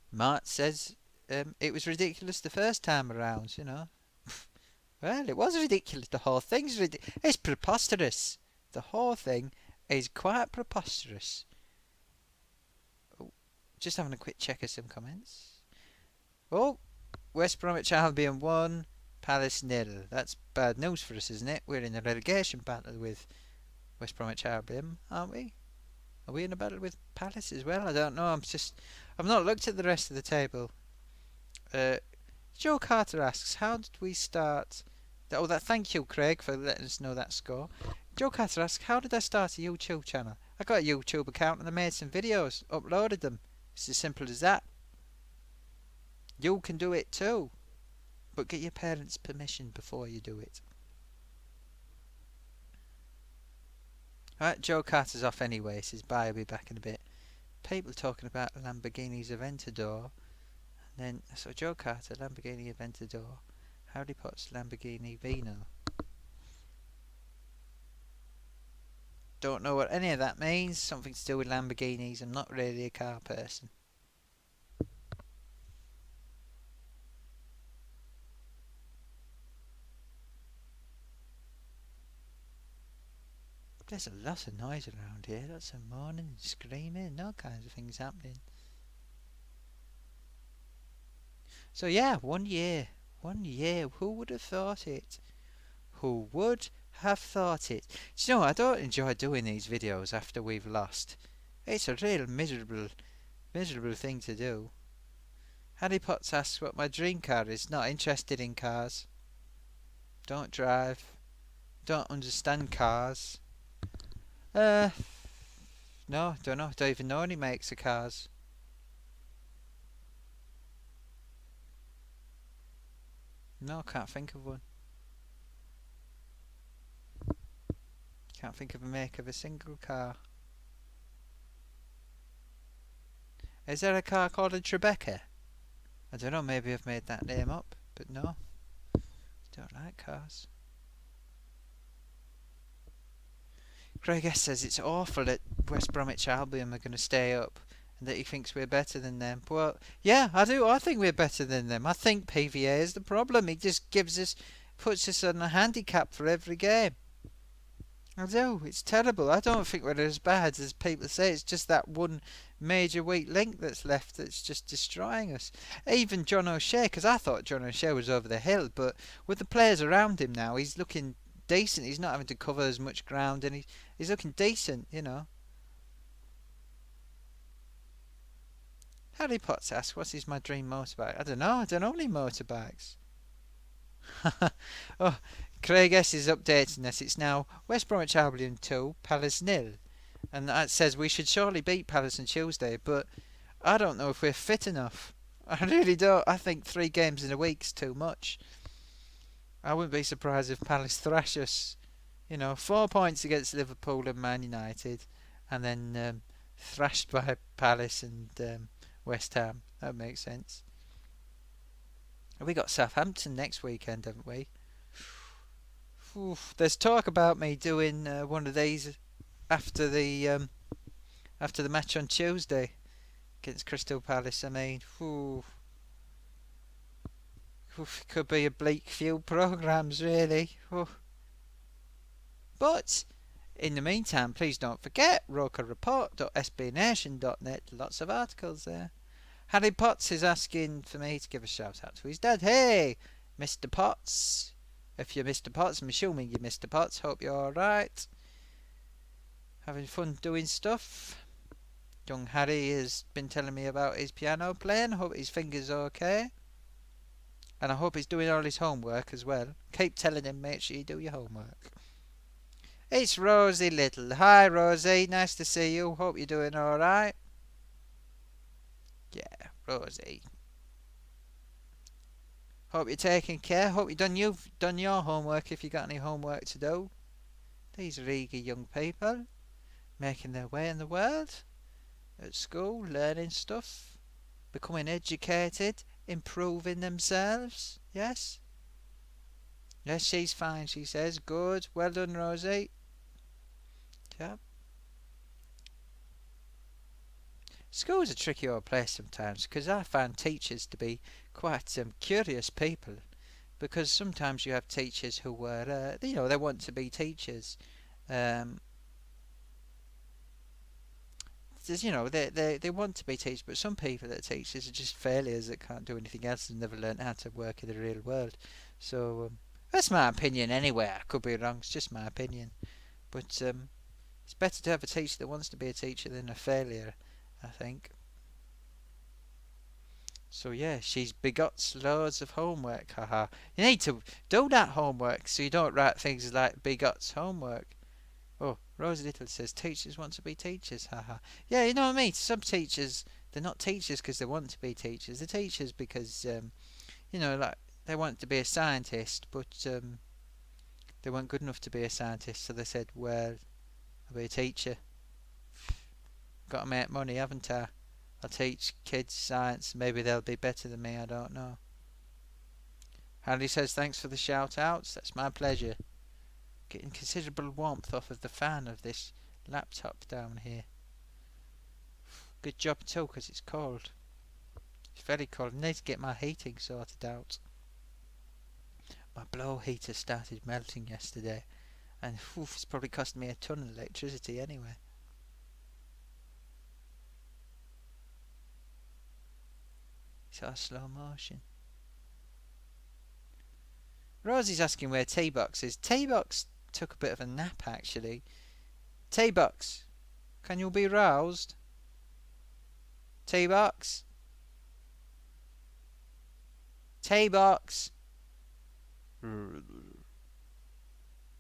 Mart says it was ridiculous the first time around, you know. Well, it was ridiculous. The whole thing's ridiculous. It's preposterous. The whole thing is quite preposterous. Oh, just having a quick check of some comments. Oh, West Bromwich Albion 1, Palace 0. That's bad news for us, isn't it? We're in a relegation battle with West Bromwich Albion, aren't we? Are we in a battle with Palace as well? I don't know. I've not looked at the rest of the table. Joe Carter asks, how did we start? Thank you, Craig, for letting us know that score. Joe Carter asks, how did I start a YouTube channel? I got a YouTube account and I made some videos, uploaded them. It's as simple as that. You can do it too, but get your parents' permission before you do it. Alright, Joe Carter's off anyway, says bye, I'll be back in a bit. People talking about Lamborghini's Aventador. And then, so Joe Carter, Lamborghini Aventador. Howdy Potts, Lamborghini Vino. Don't know what any of that means. Something to do with Lamborghinis. I'm not really a car person. There's a lot of noise around here. Lots of moaning and screaming and all kinds of things happening. So yeah, 1 year. 1 year. Who would have thought it? Who would have thought it? Do you know, I don't enjoy doing these videos after we've lost. It's a real miserable thing to do. Harry Potts asks what my dream car is. Not interested in cars. Don't drive. Don't understand cars. No, don't know. Don't even know any makes of cars. No, can't think of one. Can't think of a make of a single car. Is there a car called a Tribeca? I don't know, maybe I've made that name up, but no. Don't like cars. Craig S says it's awful that West Bromwich Albion are going to stay up and that he thinks we're better than them. Well, yeah, I do. I think we're better than them. I think PVA is the problem. He just puts us on a handicap for every game. I do. It's terrible. I don't think we're as bad as people say. It's just that one major weak link that's left that's just destroying us. Even John O'Shea, because I thought John O'Shea was over the hill, but with the players around him now, he's looking decent. He's not having to cover as much ground, and he's looking decent, you know. Harry Potts asks, what is my dream motorbike? I don't know. I don't own any motorbikes. Oh, Craig S is updating us. It's now West Bromwich Albion 2, Palace nil. And that says we should surely beat Palace on Tuesday, but I don't know if we're fit enough. I really don't. I think 3 games in a week's too much. I wouldn't be surprised if Palace thrash us. 4 points against Liverpool and Man United, and then thrashed by Palace and West Ham. That makes sense. We got Southampton next weekend, haven't we? Oof, there's talk about me doing one of these after the match on Tuesday against Crystal Palace. I mean, could be a bleak few programmes, really. But in the meantime, please don't forget rokerreport.sbnation.net. Lots of articles there. Harry Potts is asking for me to give a shout out to his dad. Hey, Mr. Potts. If you're Mr. Potts, I'm assuming you're Mr. Potts. Hope you're alright. Having fun doing stuff. Young Harry has been telling me about his piano playing. Hope his finger's okay. And I hope he's doing all his homework as well. Keep telling him, make sure you do your homework. It's Rosie Little. Hi, Rosie. Nice to see you. Hope you're doing alright. Yeah, Rosie. Hope you're taking care. Hope you've done your homework if you got any homework to do. These are eager young people making their way in the world. At school, learning stuff. Becoming educated. Improving themselves. Yes? Yes, she's fine, she says. Good. Well done, Rosie. Yep. School's a tricky old place sometimes because I find teachers to be quite curious people, because sometimes you have teachers who were, they want to be teachers. They want to be teachers, but some people that are teachers are just failures that can't do anything else and never learned how to work in the real world. So that's my opinion anyway. I could be wrong. It's just my opinion. But it's better to have a teacher that wants to be a teacher than a failure, I think. So yeah, she's begots loads of homework, haha. You need to do that homework so you don't write things like begots homework. Oh, Rosie Little says teachers want to be teachers, haha. Yeah, you know what I mean? Some teachers, they're not teachers because they want to be teachers. They're teachers because, like they want to be a scientist, but they weren't good enough to be a scientist, so they said, well, I'll be a teacher. Got to make money, haven't I? I'll teach kids science. Maybe they'll be better than me, I don't know. Harry says thanks for the shout outs. That's my pleasure. Getting considerable warmth off of the fan of this laptop down here. Good job too, because it's cold. It's very cold. I need to get my heating sorted out. My blow heater started melting yesterday, and it's probably cost me a ton of electricity anyway. It's all slow motion. Rosie's asking where T-Box is. T-Box took a bit of a nap, actually. T-Box, can you be roused? T-Box? T-Box?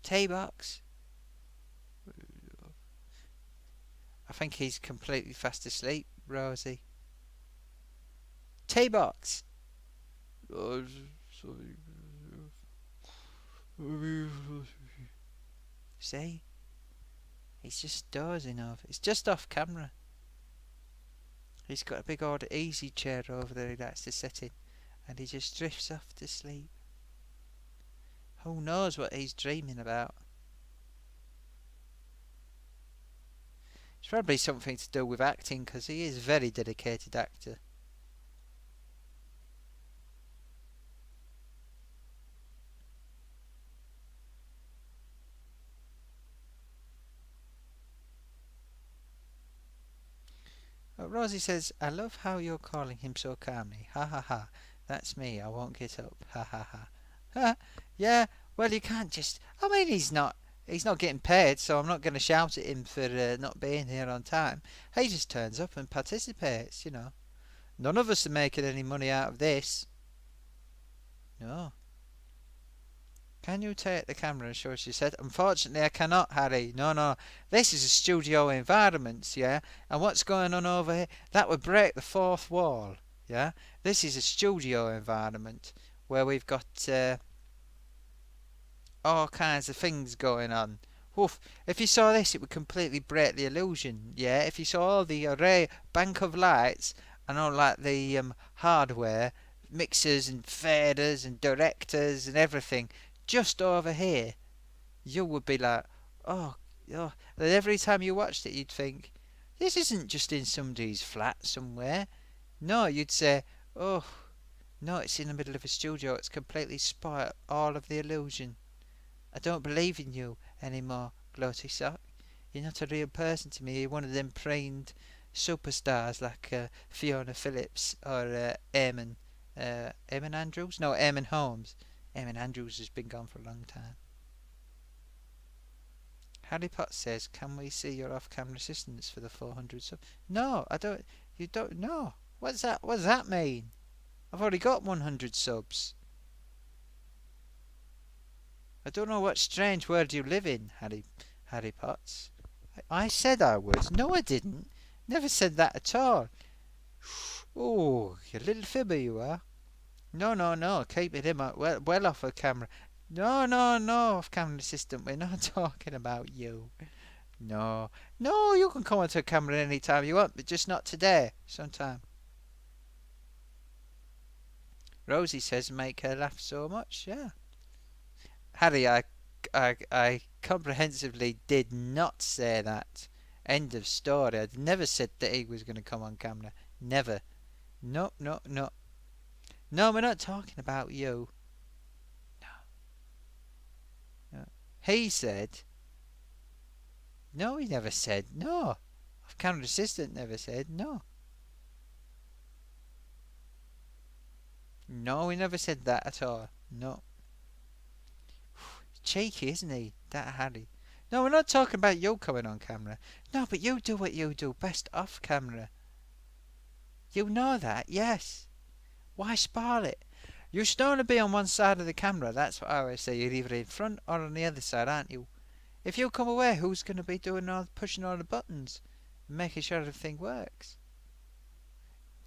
T-Box? I think he's completely fast asleep, Rosie. T-Box? See? He's just dozing off. It's just off camera. He's got a big old easy chair over there he likes to sit in, and he just drifts off to sleep. Who knows what he's dreaming about? It's probably something to do with acting, because he is a very dedicated actor. Rosie says, I love how you're calling him so calmly. Ha ha ha. That's me. I won't get up. Ha ha ha. Ha. Yeah. Well, you can't just. I mean, he's not. He's not getting paid, so I'm not going to shout at him for not being here on time. He just turns up and participates. None of us are making any money out of this. No. Can you take the camera and show us? She said. Unfortunately, I cannot, Harry. No, no. This is a studio environment, yeah? And what's going on over here? That would break the fourth wall, yeah? This is a studio environment where we've got all kinds of things going on. Woof. If you saw this, it would completely break the illusion, yeah? If you saw all the array, bank of lights, and all like the hardware, mixers and faders and directors and everything, just over here, you would be like, oh, oh. And every time you watched it, you'd think, this isn't just in somebody's flat somewhere. No, you'd say, oh, no, it's in the middle of a studio. It's completely spoiled all of the illusion. I don't believe in you anymore, Gloatysock. You're not a real person to me. You're one of them trained superstars like Fiona Phillips or Eamon Andrews? No, Eamon Holmes. Eamon Andrews has been gone for a long time. Harry Potter says, can we see your off-camera assistance for the 400 subs? No, I don't. You don't know. What's that? What does that mean? I've already got 100 subs. I don't know what strange world you live in, Harry Potts. I said I would. No, I didn't. Never said that at all. Oh, you little fibber you are. No, no, no. Keep it in well off of camera. No, no, no, off camera assistant. We're not talking about you. No. No, you can come onto a camera any time you want, but just not today. Sometime. Rosie says make her laugh so much. Yeah. Harry, I comprehensively did not say that. End of story. I never said that he was going to come on camera. Never. No, no, no. No, we're not talking about you. No. No. He said. No, he never said. No. Camera assistant never said. No. No, he never said that at all. No. Cheeky, isn't he? That Harry. No, we're not talking about you coming on camera. No, but you do what you do best off camera. You know that, yes. Why spoil it? You should only be on one side of the camera. That's what I always say. You're either in front or on the other side, aren't you? If you come away, who's going to be pushing all the buttons and making sure everything works?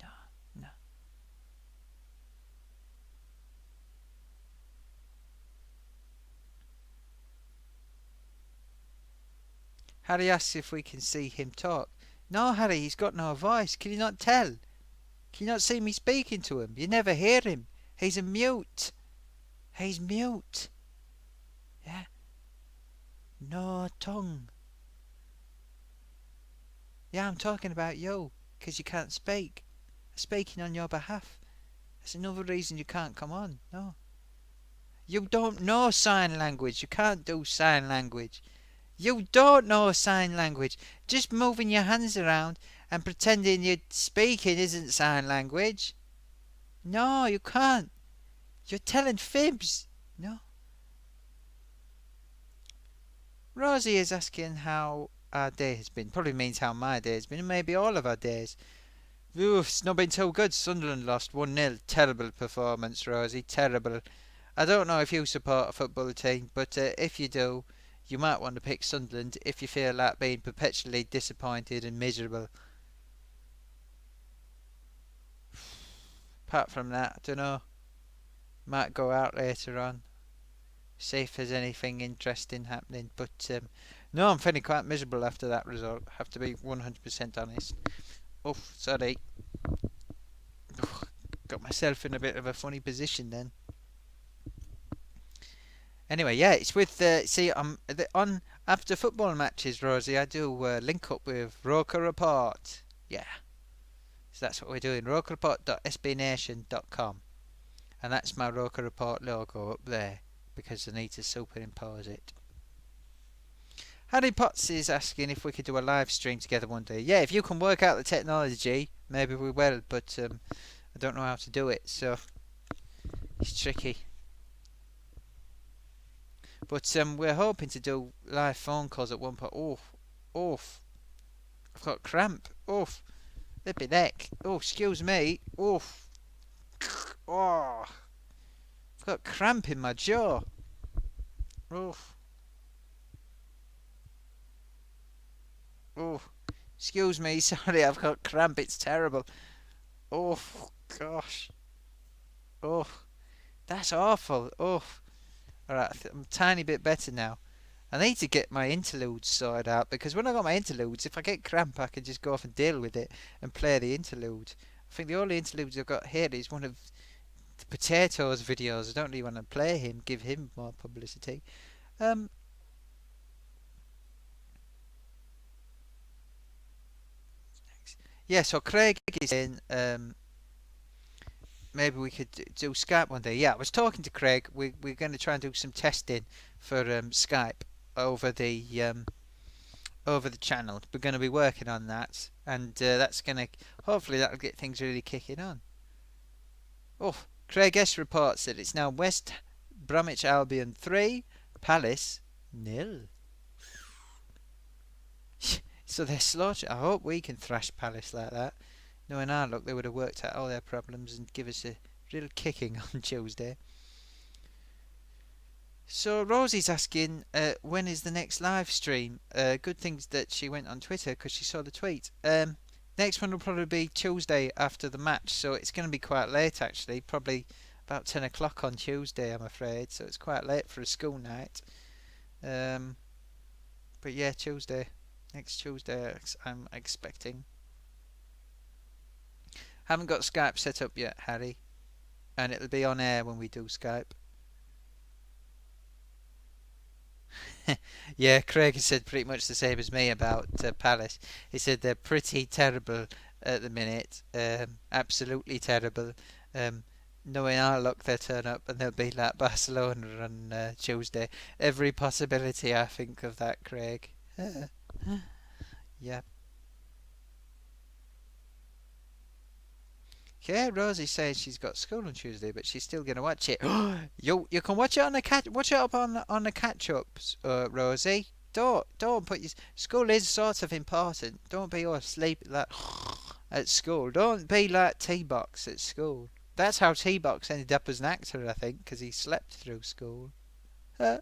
No, no. Harry asks if we can see him talk. No, Harry, he's got no voice. Can you not tell? Can you not see me speaking to him? You never hear him. He's a mute. He's mute. Yeah. No tongue. Yeah, I'm talking about you, 'cause you can't speak. I'm speaking on your behalf. That's another reason you can't come on. No. You don't know sign language. You can't do sign language. You don't know sign language. Just moving your hands around and pretending you're speaking isn't sign language. No, you can't. You're telling fibs. No. Rosie is asking how our day has been. Probably means how my day has been, and maybe all of our days. Oof, it's not been so good. Sunderland lost 1-0. Terrible performance, Rosie. Terrible. I don't know if you support a football team, but if you do, you might want to pick Sunderland if you feel like being perpetually disappointed and miserable. Apart from that, I don't know. Might go out later on, see if there's anything interesting happening. But no, I'm feeling quite miserable after that result. Have to be 100% honest. Oh, sorry. Got myself in a bit of a funny position then. Anyway, yeah, it's with see, on after football matches, Rosie, I do link up with Roker Report. Yeah, so that's what we're doing. Rokerreport.sbnation.com, and that's my Roker Report logo up there because I need to superimpose it. Harry Potts is asking if we could do a live stream together one day. Yeah, if you can work out the technology, maybe we will, but I don't know how to do it, so it's tricky. But we're hoping to do live phone calls at one point. Oh, I've got cramp. Flipping neck. Excuse me. Oh, I've got cramp in my jaw. Oh, oh, excuse me. Sorry, I've got cramp. It's terrible. Oh, gosh. Oh, that's awful. Alright, I'm a tiny bit better now. I need to get my interludes sorted out because when I got my interludes, if I get cramp, I can just go off and deal with it and play the interlude. I think the only interludes I've got here is one of the Potatoes videos. I don't really want to play him, give him more publicity. Um, yeah, so Craig is in. Maybe we could do Skype one day. Yeah, I was talking to Craig. We're going to try and do some testing for Skype over the channel. We're going to be working on that, and that's going to hopefully that'll get things really kicking on. Craig S reports that it's now West Bromwich Albion 3, Palace nil. So they're slaughtering. I hope we can thrash Palace like that. Knowing our luck, they would have worked out all their problems and give us a real kicking on Tuesday. So Rosie's asking, when is the next live stream? Good things that she went on Twitter because she saw the tweet. Next one will probably be Tuesday after the match, so it's going to be quite late actually, probably about 10 o'clock on Tuesday, I'm afraid. So it's quite late for a school night. But yeah, Tuesday, next Tuesday, I'm expecting. Haven't got Skype set up yet, Harry, and it'll be on air when we do Skype. Yeah, Craig has said pretty much the same as me about Palace. He said they're pretty terrible at the minute, absolutely terrible. Knowing our luck, they'll turn up and they'll be like Barcelona on Tuesday. Every possibility, I think, of that, Craig. Yeah. Yeah, Rosie says she's got school on Tuesday, but she's still gonna watch it. You can watch it on watch it up on the catch ups, Rosie. Don't put your school is sort of important. Don't be all asleep like at school. Don't be like T-Box at school. That's how T-Box ended up as an actor, I think, because he slept through school. Harry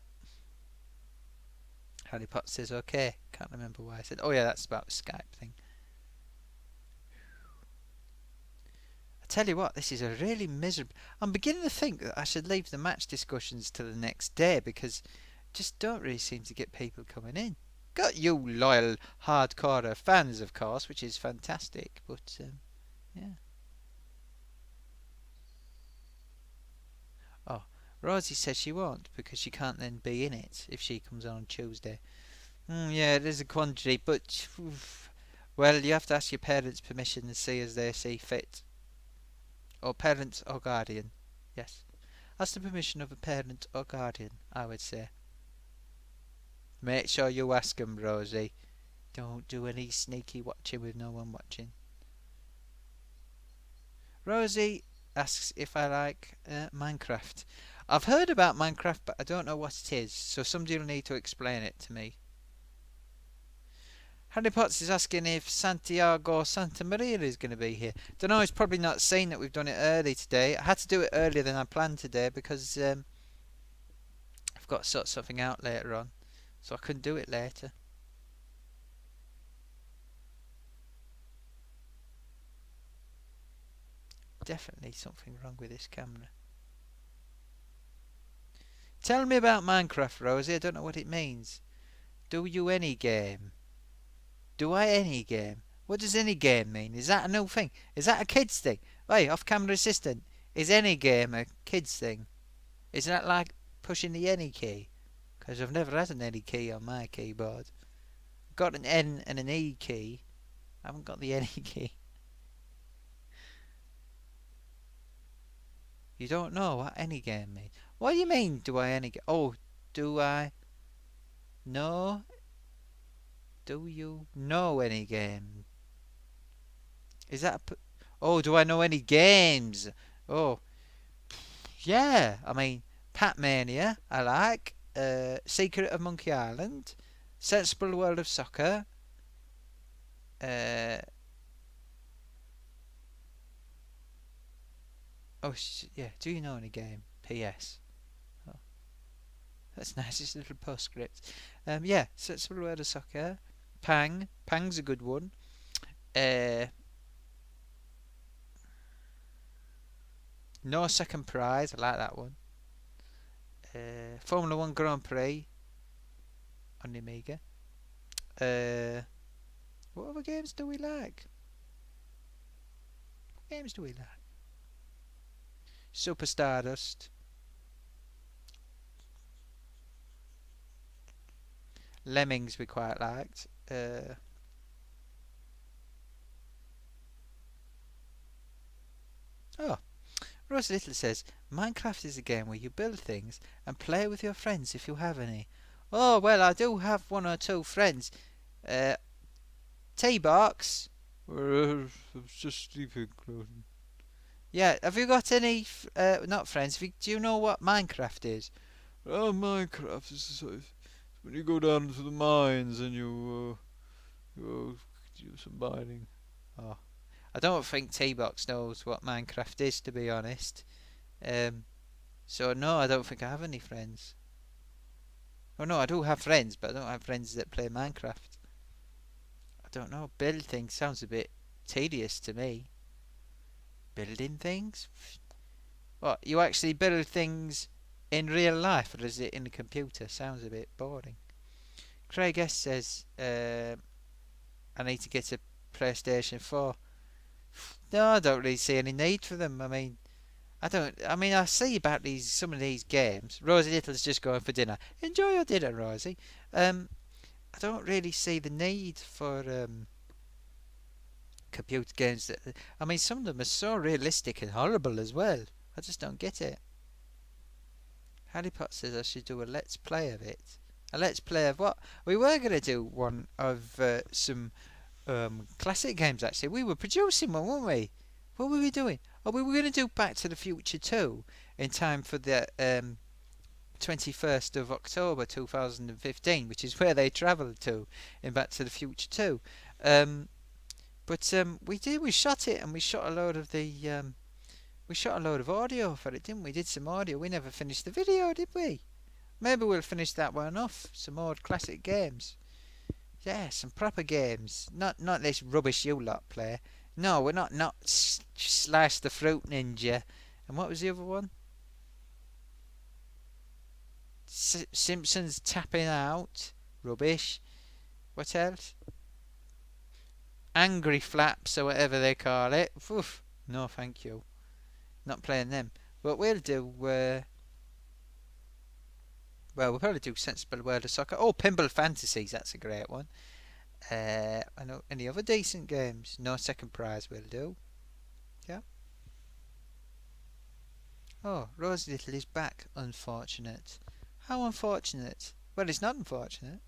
Potter says okay. Can't remember why I said. Oh yeah, that's about the Skype thing. I tell you what, this is a really miserable. I'm beginning to think that I should leave the match discussions to the next day because just don't really seem to get people coming in. Got you loyal hardcore fans, of course, which is fantastic. But yeah. Oh, Rosie says she won't because she can't then be in it if she comes on Tuesday. Yeah, it is a quandary, but well, you have to ask your parents' permission and see as they see fit. Or parent or guardian. Yes. Ask the permission of a parent or guardian, I would say. Make sure you ask them, Rosie. Don't do any sneaky watching with no one watching. Rosie asks if I like Minecraft. I've heard about Minecraft, but I don't know what it is, so somebody will need to explain it to me. Harry Potts is asking if Santiago Santa Maria is going to be here. Don't know, he's probably not seen that we've done it early today. I had to do it earlier than I planned today because I've got to sort something out later on. So I couldn't do it later. Definitely something wrong with this camera. Tell me about Minecraft, Rosie. I don't know what it means. Do you any game? Do I any game? What does any game mean? Is that a new thing? Is that a kids thing? Hey, off-camera assistant. Is any game a kids thing? Is that like pushing the any key? Because I've never had an any key on my keyboard. I've got an N and an E key. I haven't got the any key. You don't know what any game means. What do you mean, do I any game? Oh, do I? No? Do you know any game? Is that oh, do I know any games? Oh, yeah. I mean, Pac-Mania, I like. Secret of Monkey Island. Sensible World of Soccer. Uh, oh, yeah. Do you know any game? P.S. Oh, that's nice. Just a little postscript. Yeah. Sensible World of Soccer. Pang. Pang's a good one. Uh, No Second Prize. I like that one. Formula One Grand Prix on the Amiga. Uh, what other games do we like? What games do we like? Super Stardust. Lemmings we quite liked. Oh, Rose Little says Minecraft is a game where you build things and play with your friends if you have any. Oh well, I do have one or two friends. Uh, T-Box. I'm just sleeping. Yeah, have you got any? Not friends. Do you know what Minecraft is? Oh, Minecraft is sort of when you go down into the mines and you do some mining. Oh, I don't think T-Box knows what Minecraft is, to be honest. Um, so no, I don't think I have any friends. Oh no, I do have friends, but I don't have friends that play Minecraft. I don't know. Build things sounds a bit tedious to me. Building things? What? You actually build things in real life, or is it in the computer? Sounds a bit boring. Craig S says, I need to get a PlayStation 4. No, I don't really see any need for them. I mean, I don't. I mean, I see about some of these games. Rosie Little's just going for dinner. Enjoy your dinner, Rosie. I don't really see the need for computer games. I mean, some of them are so realistic and horrible as well. I just don't get it. Harry Potter says I should do a let's play of it. A let's play of what? We were going to do one of some classic games actually. We were producing one, weren't we? What were we doing? Oh, we were going to do Back to the Future 2 in time for the 21st of October 2015, which is where they travelled to in Back to the Future 2. But we shot it, and we shot a load of we shot a load of audio for it, didn't we? Did some audio. We never finished the video, did we? Maybe we'll finish that one off. Some old classic games. Yeah, some proper games. Not this rubbish you lot play. No, we're not Slice the Fruit Ninja. And what was the other one? Simpsons Tapping Out. Rubbish. What else? Angry Flaps or whatever they call it. Oof. No, thank you. Not playing them. But we'll do. We'll probably do Sensible World of Soccer. Oh, Pinball Fantasies. That's a great one. I know any other decent games. No Second Prize will do. Yeah. Oh, Rose Little is back. Unfortunate. How unfortunate? Well, it's not unfortunate.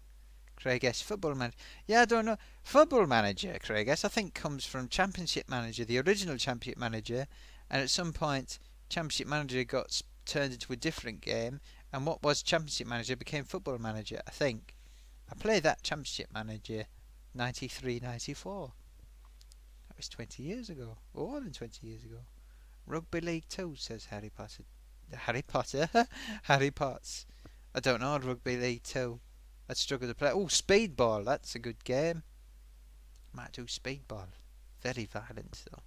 Craig S. Football Manager. Yeah, I don't know. Football Manager, Craig S. I think comes from Championship Manager, the original Championship Manager, and at some point, Championship Manager got turned into a different game, and what was Championship Manager became Football Manager, I think. I played that Championship Manager 93-94. That was 20 years ago. Or more than 20 years ago. Rugby League 2, says Harry Potter. Harry Potter? Harry Potts. I don't know Rugby League 2. I'd struggle to play. Oh, Speedball. That's a good game. Might do Speedball. Very violent, though.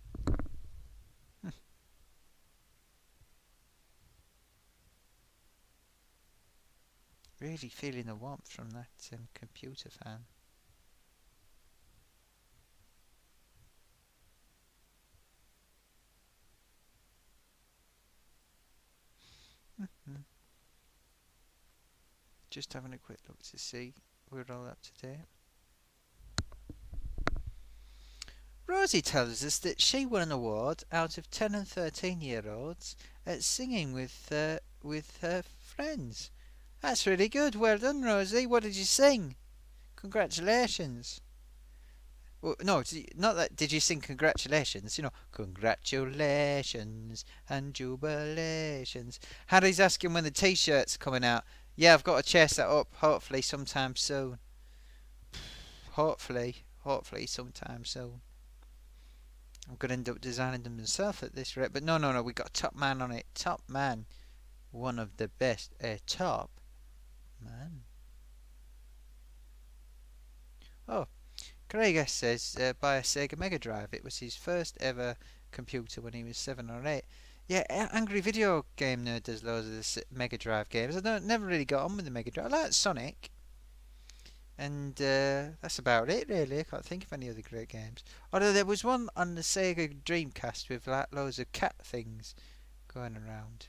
Really feeling the warmth from that computer fan. Just having a quick look to see we're all up to date. Rosie tells us that she won an award out of 10 and 13-year-olds at singing with her friends. That's really good. Well done, Rosie. What did you sing? Congratulations. Well, no, not that. Did you sing congratulations? Congratulations and jubilations. Harry's asking when the T-shirts are coming out. Yeah, I've got to chase that up. Hopefully, sometime soon. Hopefully, sometime soon. I'm gonna end up designing them myself at this rate. But no, no, no. We got Top Man on it. Top Man, one of the best. Top Man. Oh, Craig S says buy a Sega Mega Drive. It was his first ever computer when he was 7 or 8. Yeah, Angry Video Game Nerd does loads of the Mega Drive games. Never really got on with the Mega Drive. I like Sonic, and that's about it really. I can't think of any other great games. Although there was one on the Sega Dreamcast with like loads of cat things going around.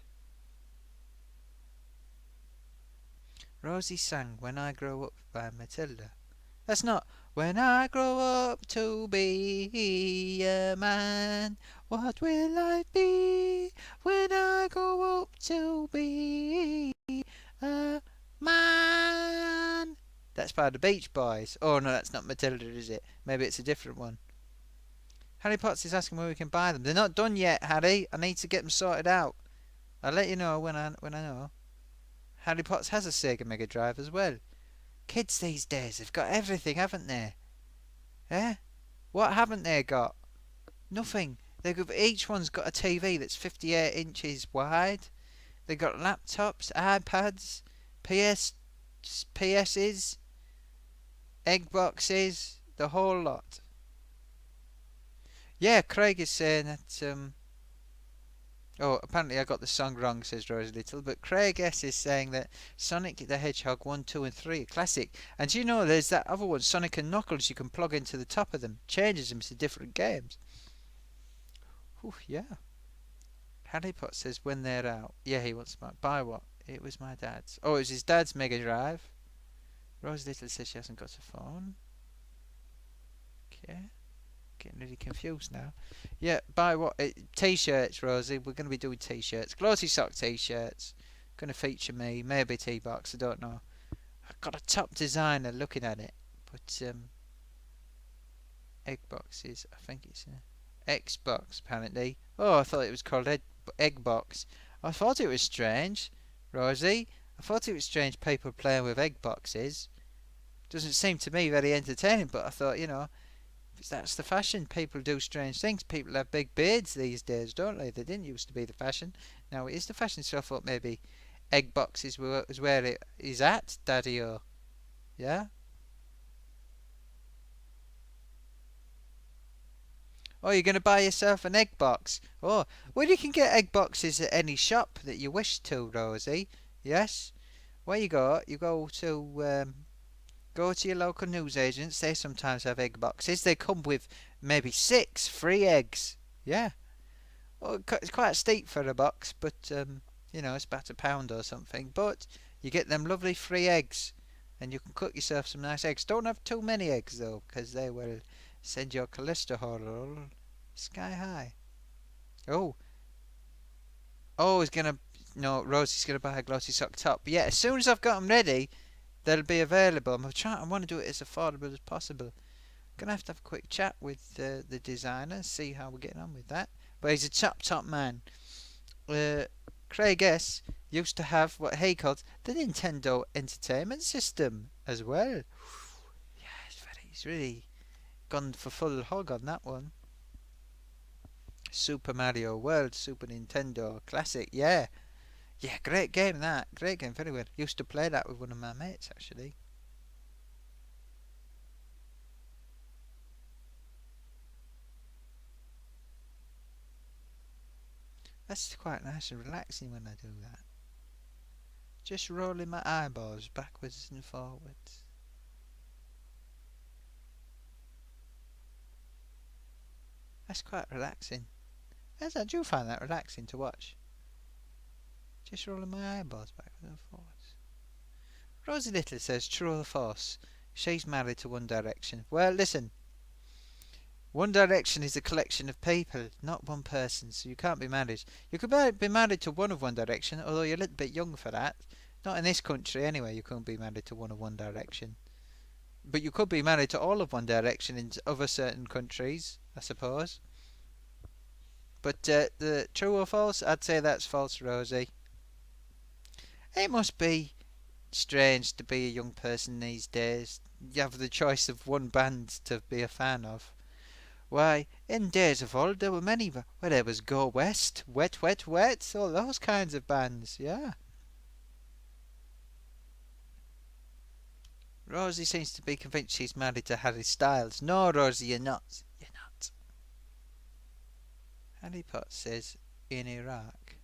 Rosie sang "When I Grow Up" by Matilda. That's not "When I grow up to be a man, what will I be? When I grow up to be a man." That's by the Beach Boys. Oh no, that's not Matilda, is it? Maybe it's a different one. Harry Potts is asking where we can buy them. They're not done yet, Harry. I need to get them sorted out. I'll let you know when I know. Harry Potts has a Sega Mega Drive as well. Kids these days have got everything, haven't they? Eh? What haven't they got? Nothing. Each one's got a TV that's 58 inches wide. They've got laptops, iPads, PSs, egg boxes, the whole lot. Yeah, Craig is saying that. Oh, apparently I got the song wrong, says Rose Little. But Craig S is saying that Sonic the Hedgehog 1, 2, and 3 are classic. And do you know there's that other one, Sonic and Knuckles, you can plug into the top of them. Changes them to different games. Ooh, yeah. Harry Potter says when they're out. Yeah, he wants to buy what? It was my dad's. Oh, it was his dad's Mega Drive. Rose Little says she hasn't got a phone. Okay. Getting really confused now. Yeah, buy what? T-shirts, Rosie. We're going to be doing T-shirts. Gloatysock T-shirts. Going to feature me. Maybe T-Box. I don't know. I've got a top designer looking at it. But, egg boxes. I think it's Xbox, apparently. Oh, I thought it was called egg box. I thought it was strange, Rosie. I thought it was strange people playing with egg boxes. Doesn't seem to me very entertaining, but I thought, that's the fashion. People do strange things. People have big beards these days, don't they? They didn't used to be the fashion. Now it is the fashion. So I thought maybe egg boxes was where it is at, Daddy-o. Yeah? Oh, you're going to buy yourself an egg box. Oh, well, you can get egg boxes at any shop that you wish to, Rosie. Yes? Where you go to your local newsagents. They sometimes have egg boxes. They come with maybe 6 free eggs. Yeah. Well, it's quite steep for a box, but it's about £1 or something. But you get them lovely free eggs, and you can cook yourself some nice eggs. Don't have too many eggs though, because they will send your cholesterol sky high. Oh, he's gonna. No, Rosie's gonna buy a Gloatysock top. Yeah, as soon as I've got them ready, they'll be available. I want to do it as affordable as possible. Gonna have to have a quick chat with the designer, see how we're getting on with that. But he's a top man. Craig S used to have what he called the Nintendo Entertainment System as well. Yeah, he's really gone for full hog on that one. Super Mario World, Super Nintendo Classic, yeah. Yeah, great game that. Great game, very well. Used to play that with one of my mates actually. That's quite nice and relaxing when I do that. Just rolling my eyeballs backwards and forwards. That's quite relaxing. Yes, I do find that relaxing to watch. Just rolling my eyeballs backwards and forwards. Rosie Little says true or false. She's married to One Direction. Well, listen. One Direction is a collection of people, not one person, so you can't be married. You could be married to one of One Direction, although you're a little bit young for that. Not in this country anyway, you couldn't be married to one of One Direction. But you could be married to all of One Direction in other certain countries, I suppose. But the true or false? I'd say that's false, Rosie. It must be strange to be a young person these days. You have the choice of one band to be a fan of. Why, in days of old, there were many. Well, there was Go West, Wet, Wet, Wet, all those kinds of bands. Yeah. Rosie seems to be convinced she's married to Harry Styles. No, Rosie, you're not. You're not. Harry Potter says in Iraq.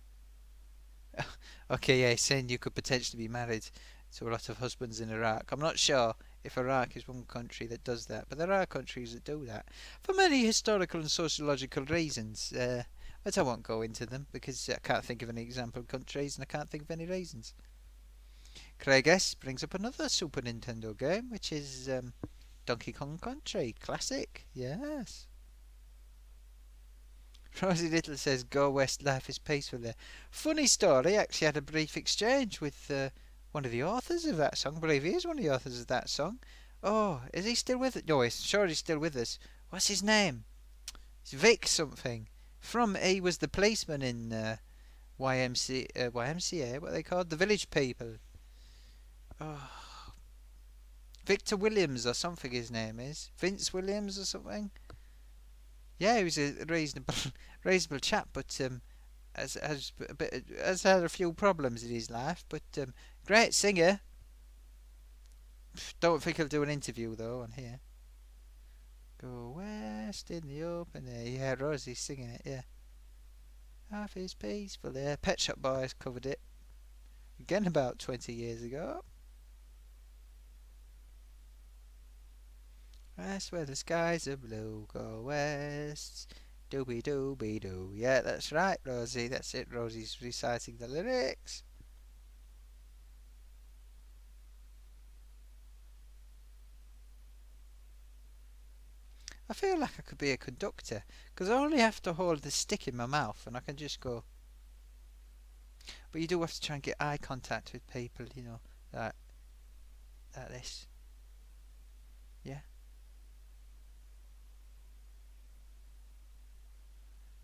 Okay, yeah, he's saying you could potentially be married to a lot of husbands in Iraq. I'm not sure if Iraq is one country that does that, but there are countries that do that for many historical and sociological reasons. But I won't go into them because I can't think of any example countries and I can't think of any reasons. Craig S brings up another Super Nintendo game, which is Donkey Kong Country classic. Yes. Rosie Little says, "Go West, life is peaceful there." Funny story. I actually had a brief exchange with one of the authors of that song. I believe he is one of the authors of that song. Oh, is he still with us? No, he's sure he's still with us. What's his name? It's Vic something. He was the policeman in YMCA. What are they called? The Village People. Oh, Victor Williams or something. His name is Vince Williams or something. Yeah, he was a reasonable, reasonable chap, but has had a few problems in his life. But great singer. Don't think he'll do an interview though on here. Go west in the open air. Yeah, Rosie's singing it. Yeah, life is peaceful there. Pet Shop Boys covered it again about 20 years ago. West where the skies are blue. Go west. Dooby dooby doo. Yeah, that's right, Rosie. That's it. Rosie's reciting the lyrics. I feel like I could be a conductor because I only have to hold the stick in my mouth and I can just go. But you do have to try and get eye contact with people, like, like this. Yeah.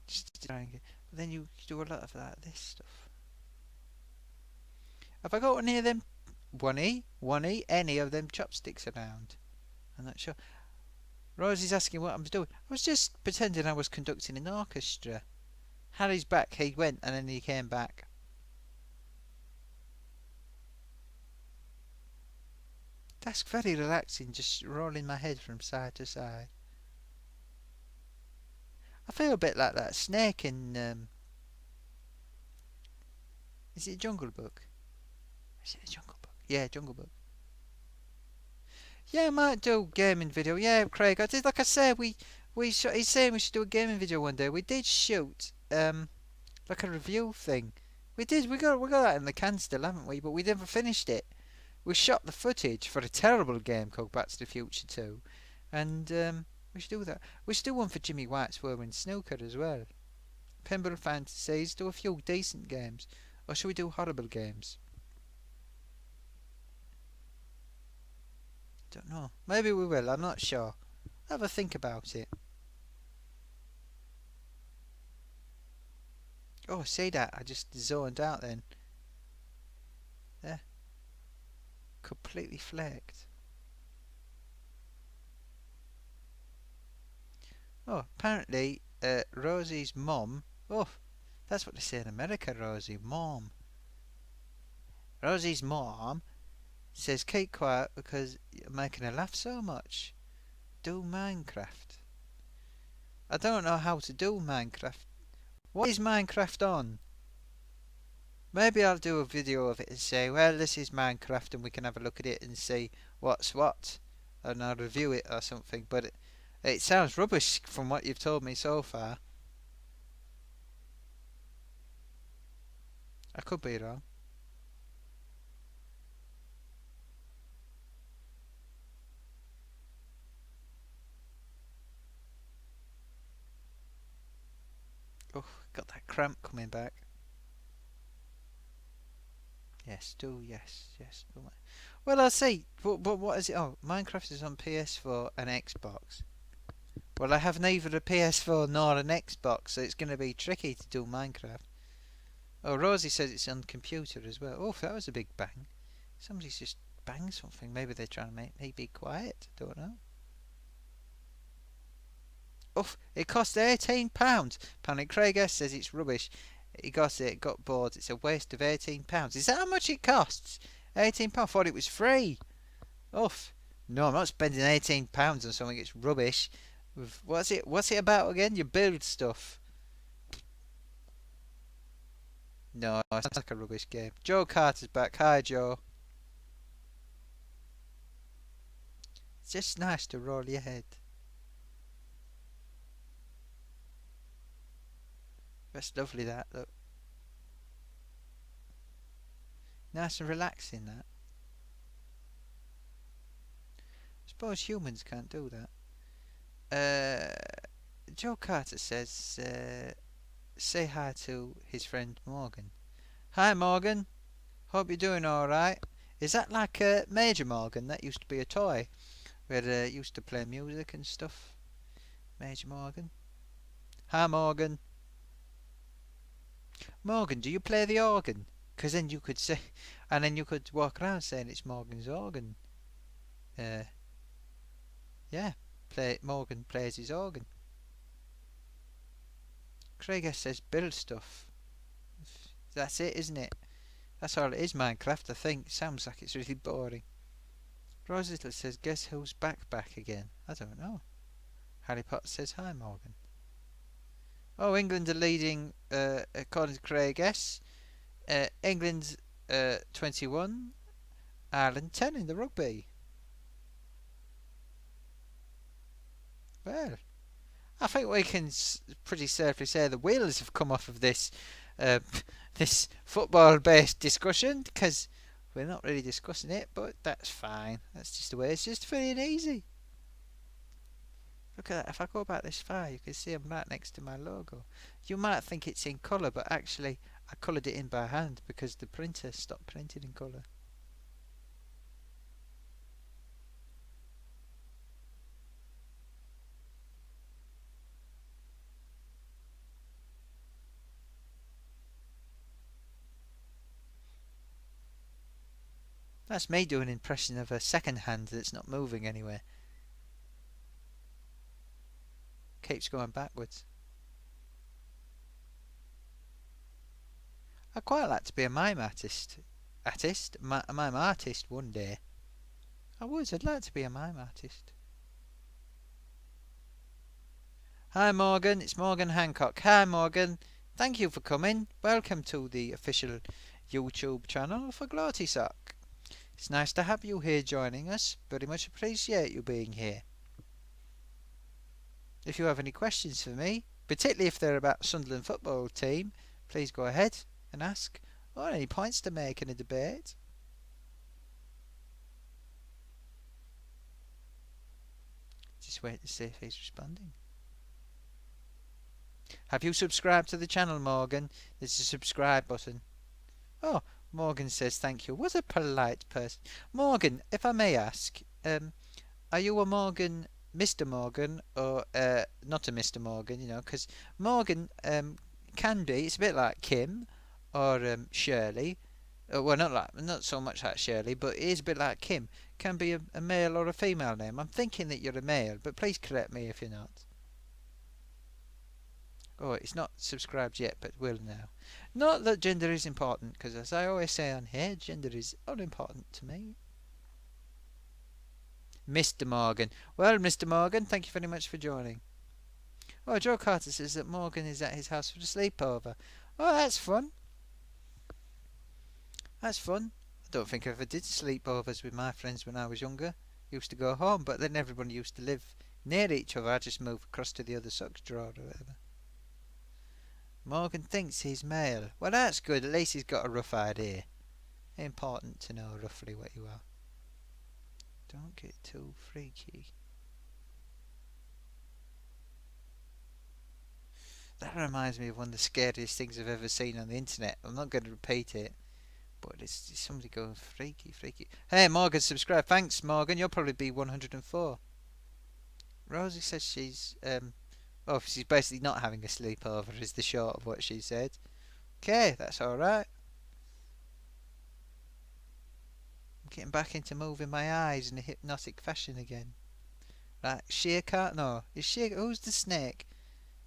Just to try and get. But then you do a lot of like this stuff. Have I got any of them? Any of them chopsticks around? I'm not sure. Rosie's asking what I'm doing. I was just pretending I was conducting an orchestra. Harry's back. He went and then he came back. That's very relaxing, just rolling my head from side to side. I feel a bit like that snake in. Is it Jungle Book? Is it a Jungle Book? Yeah, Jungle Book. Yeah, I might do a gaming video. Yeah, Craig, I did. Like I said, he's saying we should do a gaming video one day. We did shoot like a review thing. We did. We got that in the can still, haven't we? But we never finished it. We shot the footage for a terrible game called Back to the Future 2, and we should do that. We should do one for Jimmy White's Whirlwind Snooker as well. Pembrokeshire Fantasies. Do a few decent games, or should we do horrible games? Don't know. Maybe we will. I'm not sure. Have a think about it. Oh, see that? I just zoned out then. There. Completely flaked. Oh, apparently, Rosie's mum. Oh, that's what they say in America, Rosie. Mom. Rosie's mom says, "Keep quiet because you're making her laugh so much. Do Minecraft." I don't know how to do Minecraft. What is Minecraft on? Maybe I'll do a video of it and say, well, this is Minecraft and we can have a look at it and see what's what. And I'll review it or something. But it sounds rubbish from what you've told me so far. I could be wrong. Oh, got that cramp coming back. Yes, do, yes, yes. Well, I'll see. But what is it? Oh, Minecraft is on PS4 and Xbox. Well, I have neither a PS4 nor an Xbox, so it's going to be tricky to do Minecraft. Oh, Rosie says it's on computer as well. Oh, that was a big bang. Somebody's just banged something. Maybe they're trying to make me be quiet. Don't know. Oof, it cost £18. Panic Craig S says it's rubbish. He got it, got bored. It's a waste of £18. Is that how much it costs? £18? I thought it was free. Oof. No, I'm not spending £18 on something. It's rubbish. What's it? What's it about again? You build stuff. No, it's like a rubbish game. Joe Carter's back. Hi, Joe. It's just nice to roll your head. That's lovely. That look. Nice and relaxing. That. I suppose humans can't do that. Joe Carter says, say hi to his friend Morgan. Hi, Morgan. Hope you're doing alright. Is that like Major Morgan? That used to be a toy where used to play music and stuff. Major Morgan. Hi, Morgan. Morgan, do you play the organ? Because then you could say, and then you could walk around saying it's Morgan's organ. Uh, yeah, Morgan plays his organ. Craig S says build stuff. That's it, isn't it? That's all it is, Minecraft, I think. Sounds like it's really boring. Rose Little says, guess who's back again? I don't know. Harry Potter says, hi, Morgan. Oh, England are leading, according to Craig S. England 21, Ireland 10 in the rugby. Well, I think we can pretty safely say the wheels have come off of this uh, this football-based discussion because we're not really discussing it, but that's fine. That's just the way. It's just free and easy. Look at that. If I go back this far, you can see I'm right next to my logo. You might think it's in colour, but actually I coloured it in by hand because the printer stopped printing in colour. That's me doing an impression of a second hand that's not moving anywhere. Keeps going backwards. I'd quite like to be a mime artist. A mime artist one day. I would. I'd like to be a mime artist. Hi Morgan, it's Morgan Hancock. Hi Morgan, thank you for coming. Welcome to the official YouTube channel for Gloatysock. It's nice to have you here joining us. Very much appreciate you being here. If you have any questions for me, particularly if they're about Sunderland football team, please go ahead and ask, or any points to make in a debate. Just wait to see if he's responding. Have you subscribed to the channel, Morgan? There's a subscribe button. Oh, Morgan says thank you. What a polite person. Morgan, if I may ask, are you a Morgan, Mr. Morgan, or not a Mr. Morgan, you know, because Morgan can be, it's a bit like Kim or Shirley. Well, not so much like Shirley, but it is a bit like Kim. Can be a male or a female name. I'm thinking that you're a male, but please correct me if you're not. Oh, it's not subscribed yet, but will now. Not that gender is important, because as I always say on here, gender is unimportant to me. Mr. Morgan. Well, Mr. Morgan, thank you very much for joining. Oh, Joe Carter says that Morgan is at his house for a sleepover. Oh, that's fun. That's fun. I don't think I ever did sleepovers with my friends when I was younger. Used to go home, but then everybody used to live near each other. I just moved across to the other socks drawer or whatever. Morgan thinks he's male. Well, that's good. At least he's got a rough idea. Important to know roughly what you are. Don't get too freaky. That reminds me of one of the scariest things I've ever seen on the internet. I'm not going to repeat it, But it's somebody going freaky, freaky. Hey, Morgan, subscribe. Thanks, Morgan. You'll probably be 104. Rosie says she's basically not having a sleepover, is the short of what she said. Okay, that's alright. I'm getting back into moving my eyes in a hypnotic fashion again. Right, Shere Khan? No. Who's the snake?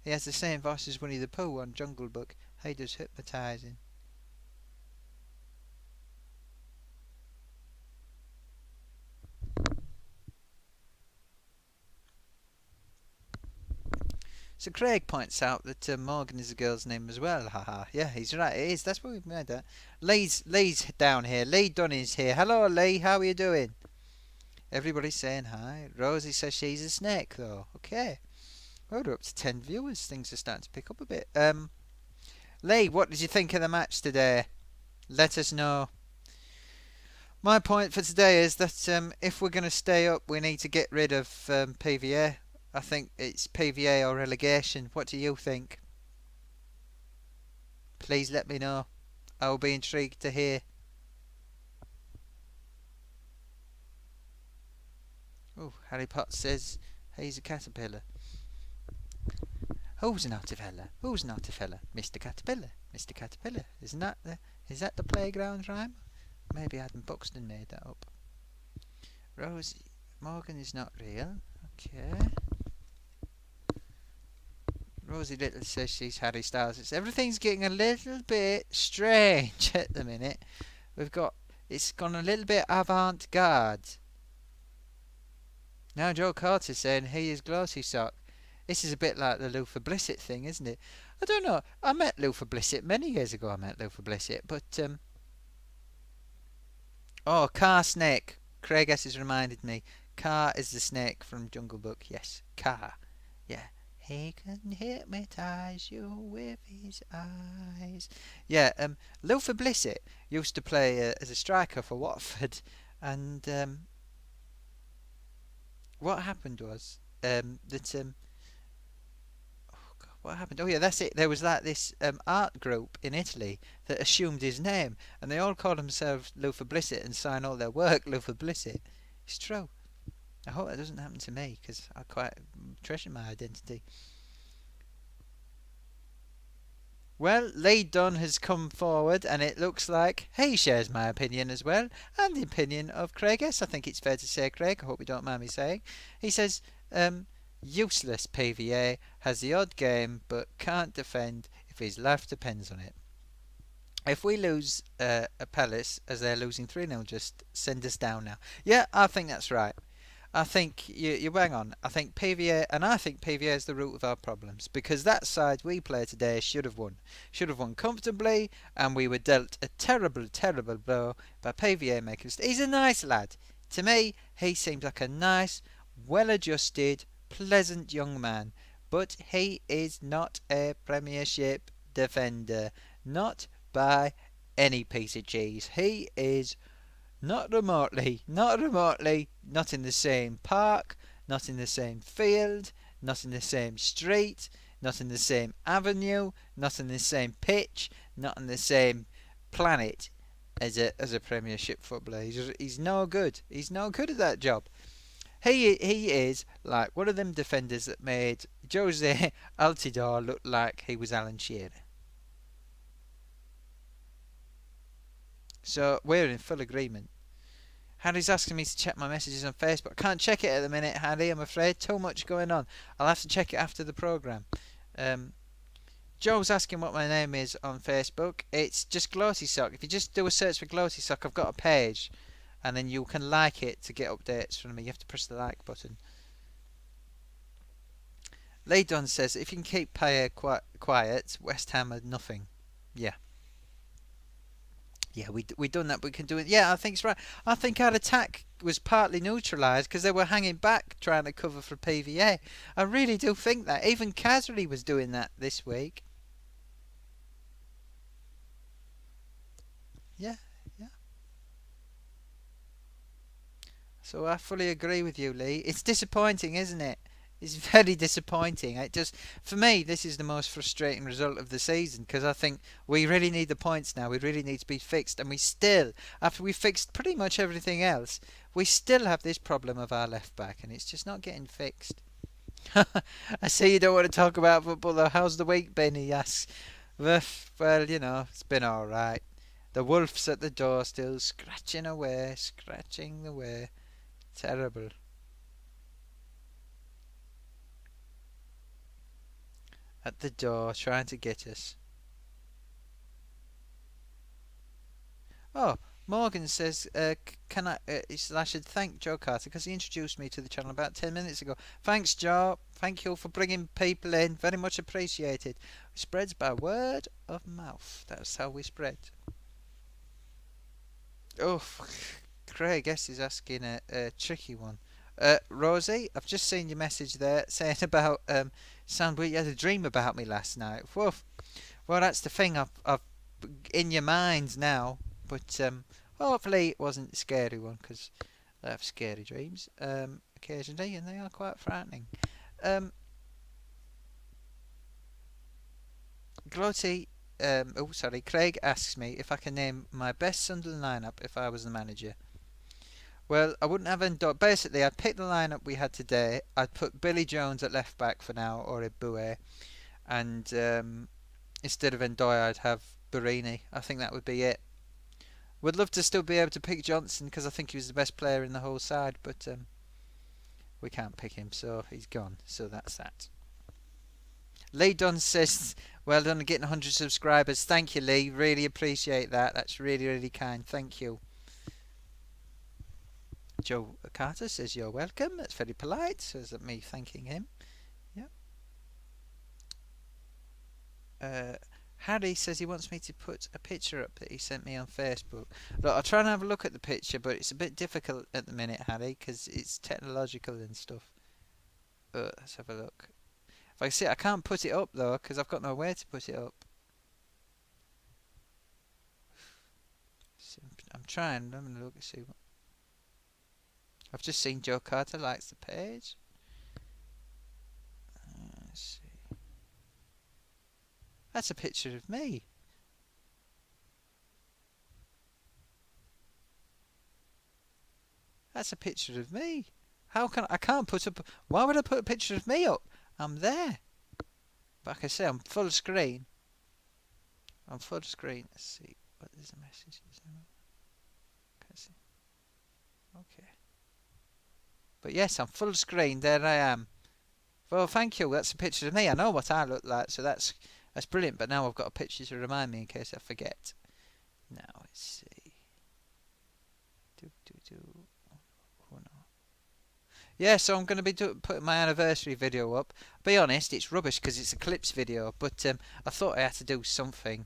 He has the same voice as Winnie the Pooh on Jungle Book. He does hypnotising. So Craig points out that Morgan is a girl's name as well. Haha. Yeah, he's right. It is. That's what we've made that. Lee's down here. Lee Dunn is here. Hello, Lee. How are you doing? Everybody's saying hi. Rosie says she's a snake, though. Okay. Well, we're up to 10 viewers. Things are starting to pick up a bit. Lee, what did you think of the match today? Let us know. My point for today is that if we're going to stay up, we need to get rid of PVA. I think it's PVA or relegation. What do you think? Please let me know. I will be intrigued to hear. Oh, Harry Potter says he's a caterpillar. Who's not a fella? Who's not a fella? Mr. Caterpillar. Mr. Caterpillar. Is that the playground rhyme? Maybe Adam Buxton made that up. Rosie Morgan is not real. Okay. Rosie Little says she's Harry Styles. Everything's getting a little bit strange at the minute. It's gone a little bit avant-garde. Now Joe Carter's saying he is Gloatysock. This is a bit like the Luther Blissett thing, isn't it? I don't know. I met Luther Blissett many years ago. But oh, Car Snake. Craig S has reminded me. Car is the snake from Jungle Book. Yes, Car. Yeah. He can hypnotise you with his eyes. Yeah, Luther Blissett used to play as a striker for Watford, and what happened was what happened? Oh yeah, that's it. There was this art group in Italy that assumed his name, and they all called themselves Luther Blissett and sign all their work Luther Blissett. It's true. I hope that doesn't happen to me because I quite treasure my identity. Well, Lee Dunn has come forward, and it looks like he shares my opinion as well, and the opinion of Craig S. I think it's fair to say, Craig. I hope you don't mind me saying. He says, useless PVA, has the odd game, but can't defend if his life depends on it. If we lose a Palace, as they're losing 3-0, just send us down now. Yeah, I think that's right. I think you bang on. I think PVA is the root of our problems because that side we play today should have won comfortably, and we were dealt a terrible, terrible blow by PVA making. He's a nice lad. To me, he seems like a nice, well-adjusted, pleasant young man, but he is not a Premiership defender, not by any piece of cheese. He is. Not remotely, not in the same park, not in the same field, not in the same street, not in the same avenue, not in the same pitch, not on the same planet as a Premiership footballer. He's no good. He's no good at that job. He is like one of them defenders that made Jose Altidore look like he was Alan Shearer. So we're in full agreement. Harry's asking me to check my messages on Facebook. I can't check it at the minute, Harry, I'm afraid. Too much going on. I'll have to check it after the programme. Joe's asking what my name is on Facebook. It's just Gloatysock. If you just do a search for Gloatysock, I've got a page. And then you can like it to get updates from me. You have to press the like button. Lee Dunn says, if you can keep Payet quiet, West Ham are nothing. Yeah. Yeah, we done that. We can do it. Yeah, I think it's right. I think our attack was partly neutralised because they were hanging back trying to cover for PVA. I really do think that. Even Kazri was doing that this week. Yeah, yeah. So I fully agree with you, Lee. It's disappointing, isn't it? It's very disappointing. It just, for me, this is the most frustrating result of the season because I think we really need the points now. We really need to be fixed, and we still, after we fixed pretty much everything else, we still have this problem of our left back, and it's just not getting fixed. I see you don't want to talk about football though. How's the week been? He asks. Well, it's been all right. The wolf's at the door still, scratching away, scratching away. Terrible. At the door, trying to get us. Oh, Morgan says, can I should thank Joe Carter because he introduced me to the channel about 10 minutes ago. Thanks, Joe. Thank you for bringing people in. Very much appreciated. It spreads by word of mouth. That's how we spread. Oh, Craig S is asking a tricky one. Rosie, I've just seen your message there saying about Sandwich. You had a dream about me last night. Whoa. Well, that's the thing. I've in your mind now, but hopefully it wasn't a scary one because I have scary dreams occasionally, and they are quite frightening. Gloaty. Craig asks me if I can name my best Sunderland lineup if I was the manager. Well, I wouldn't have basically, I'd pick the lineup we had today. I'd put Billy Jones at left back for now, or Ibue, and instead of Ndoye, I'd have Barini. I think that would be it. Would love to still be able to pick Johnson because I think he was the best player in the whole side, but we can't pick him, so he's gone. So that's that. Lee Dunn says, well done on getting 100 subscribers. Thank you, Lee. Really appreciate that. That's really, really kind. Thank you. Joe Carter says, you're welcome. That's very polite. So is that me thanking him? Yep. Harry says he wants me to put a picture up that he sent me on Facebook. Look, I'll try and have a look at the picture, but it's a bit difficult at the minute, Harry, because it's technological and stuff. Let's have a look. If I see it, I can't put it up though, because I've got nowhere to put it up. So I'm trying. I'm gonna look and see. I've just seen Joe Carter likes the page. Let's see. That's a picture of me. That's a picture of me. How can I can't put up? Why would I put a picture of me up? I'm there. But like I say, I'm full screen. I'm full screen. Let's see. What is the message? Can't see. Okay. But yes, I'm full screen. There I am. Well, thank you. That's a picture of me. I know what I look like, so that's brilliant. But now I've got a picture to remind me in case I forget. Now let's see. Oh no. Yeah, so I'm going to be putting my anniversary video up. Be honest, it's rubbish because it's a clips video. But I thought I had to do something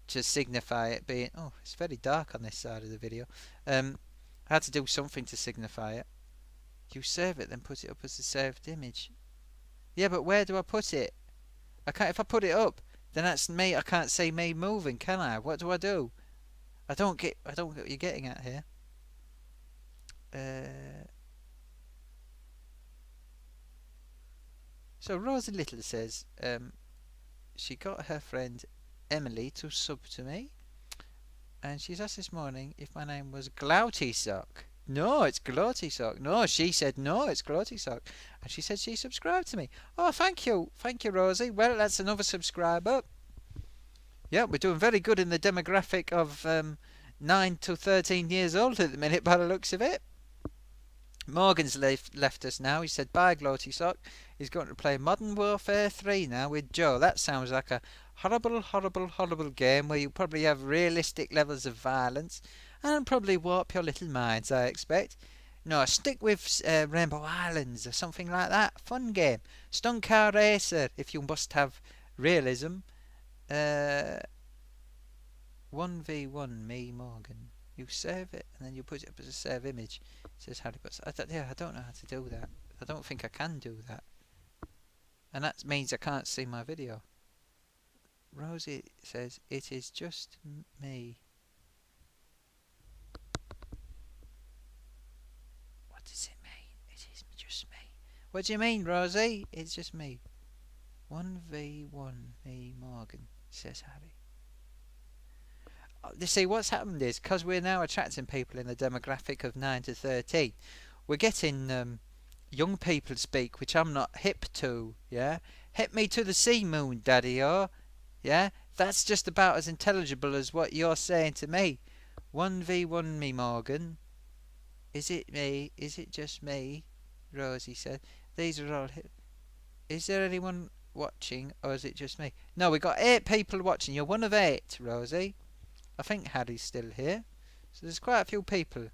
to signify it being. Oh, it's very dark on this side of the video. I had to do something to signify it. You save it, then put it up as a saved image. Yeah, but where do I put it? I can't. If I put it up, then that's me. I can't see me moving, can I? What do I do? I don't get what you're getting at here. So Rosie Little says she got her friend Emily to sub to me, and she's asked this morning if my name was Gloatysock. No, it's Gloatysock. No, she said no, it's Gloatysock. And she said she subscribed to me. Oh, thank you. Thank you, Rosie. Well, that's another subscriber. Yeah, we're doing very good in the demographic of 9 to 13 years old at the minute by the looks of it. Morgan's left us now. He said bye, Gloatysock. He's going to play Modern Warfare 3 now with Joe. That sounds like a horrible, horrible, horrible game where you probably have realistic levels of violence and probably warp your little minds, I expect. No, stick with Rainbow Islands or something like that. Fun game. Stunt Car Racer, if you must have realism. 1v1 me, Morgan. You save it and then you put it up as a save image. Says Harry Potter. I don't know how to do that. I don't think I can do that. And that means I can't see my video. Rosie says, it is just me. What does it mean? It is just me. What do you mean, Rosie? It's just me. 1v1 me Morgan, says Harry. You see, what's happened is, because we're now attracting people in the demographic of 9 to 13, we're getting young people speak, which I'm not hip to, yeah? Hit me to the sea moon, daddy-o, yeah? That's just about as intelligible as what you're saying to me. 1v1 me, Morgan. Is it me? Is it just me? Rosie said. These are all hip. Is there anyone watching, or is it just me? No, we got 8 people watching. You're one of 8, Rosie. I think Harry's still here. So there's quite a few people.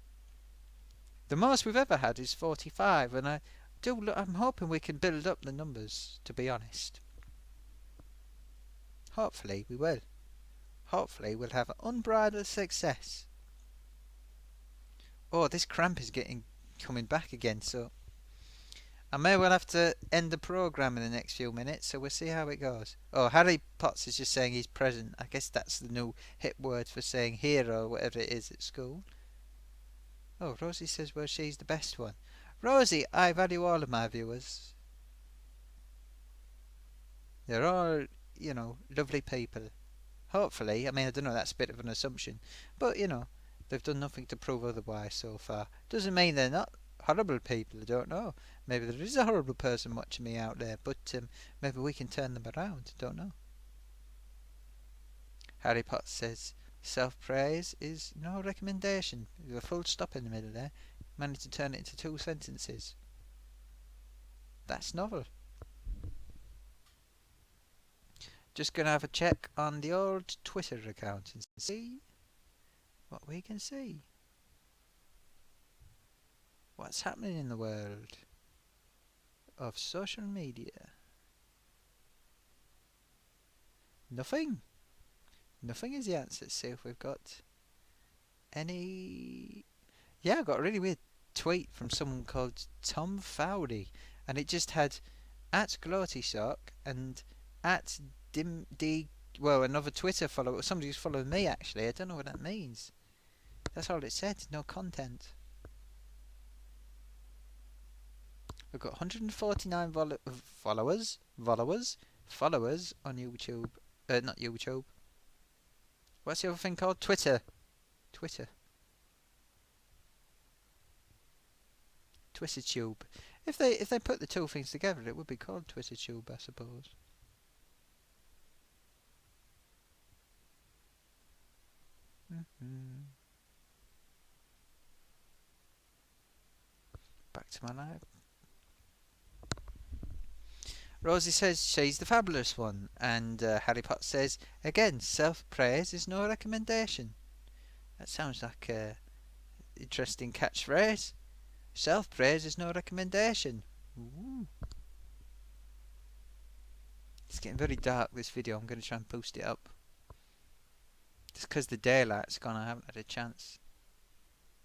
The most we've ever had is 45, and I'm hoping we can build up the numbers, to be honest. Hopefully we will. Hopefully we'll have unbridled success. Oh, this cramp is coming back again, so I may well have to end the programme in the next few minutes, so we'll see how it goes. Oh, Harry Potts is just saying he's present. I guess that's the new hip word for saying hero, whatever it is at school. Oh, Rosie says, well, she's the best one. Rosie, I value all of my viewers. They're all, lovely people. Hopefully. I mean, I don't know, that's a bit of an assumption. But, they've done nothing to prove otherwise so far. Doesn't mean they're not horrible people, I don't know. Maybe there is a horrible person watching me out there, but maybe we can turn them around, don't know. Harry Potter says, self-praise is no recommendation. With a full stop in the middle there. Managed to turn it into 2 sentences. That's novel. Just going to have a check on the old Twitter account and see what we can see. What's happening in the world of social media? Nothing. Nothing is the answer. See if we've got any. Yeah, I got a really weird tweet from someone called Tom Fowdy, and it just had at Gloatysock and at another Twitter follower. Somebody who's following me actually. I don't know what that means. That's all it said. No content. We've got 149 followers on YouTube. Not YouTube. What's the other thing called? Twitter. TwitterTube. If they put the 2 things together, it would be called TwitterTube, I suppose. Back to my life. Rosie says she's the fabulous one, and Harry Potter says, again, self-praise is no recommendation. That sounds like a interesting catchphrase. Self-praise is no recommendation. Ooh. It's getting very dark, this video. I'm going to try and boost it up. Just because the daylight's gone, I haven't had a chance.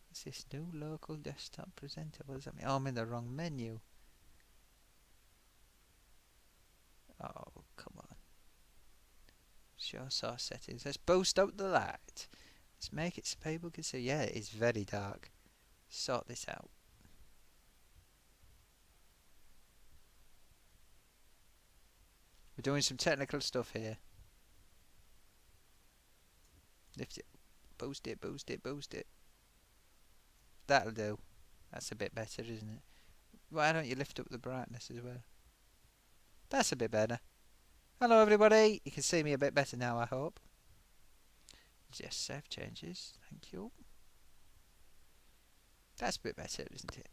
What's this new local desktop presenter? What does that mean? Oh, I'm in the wrong menu. Oh, come on. Show source settings. Let's boost up the light. Let's make it so people can see. Yeah, it is very dark. Sort this out. We're doing some technical stuff here. Lift it. Boost it. That'll do. That's a bit better, isn't it? Why don't you lift up the brightness as well? That's a bit better. Hello everybody. You can see me a bit better now, I hope. Just save changes. Thank you. That's a bit better, isn't it?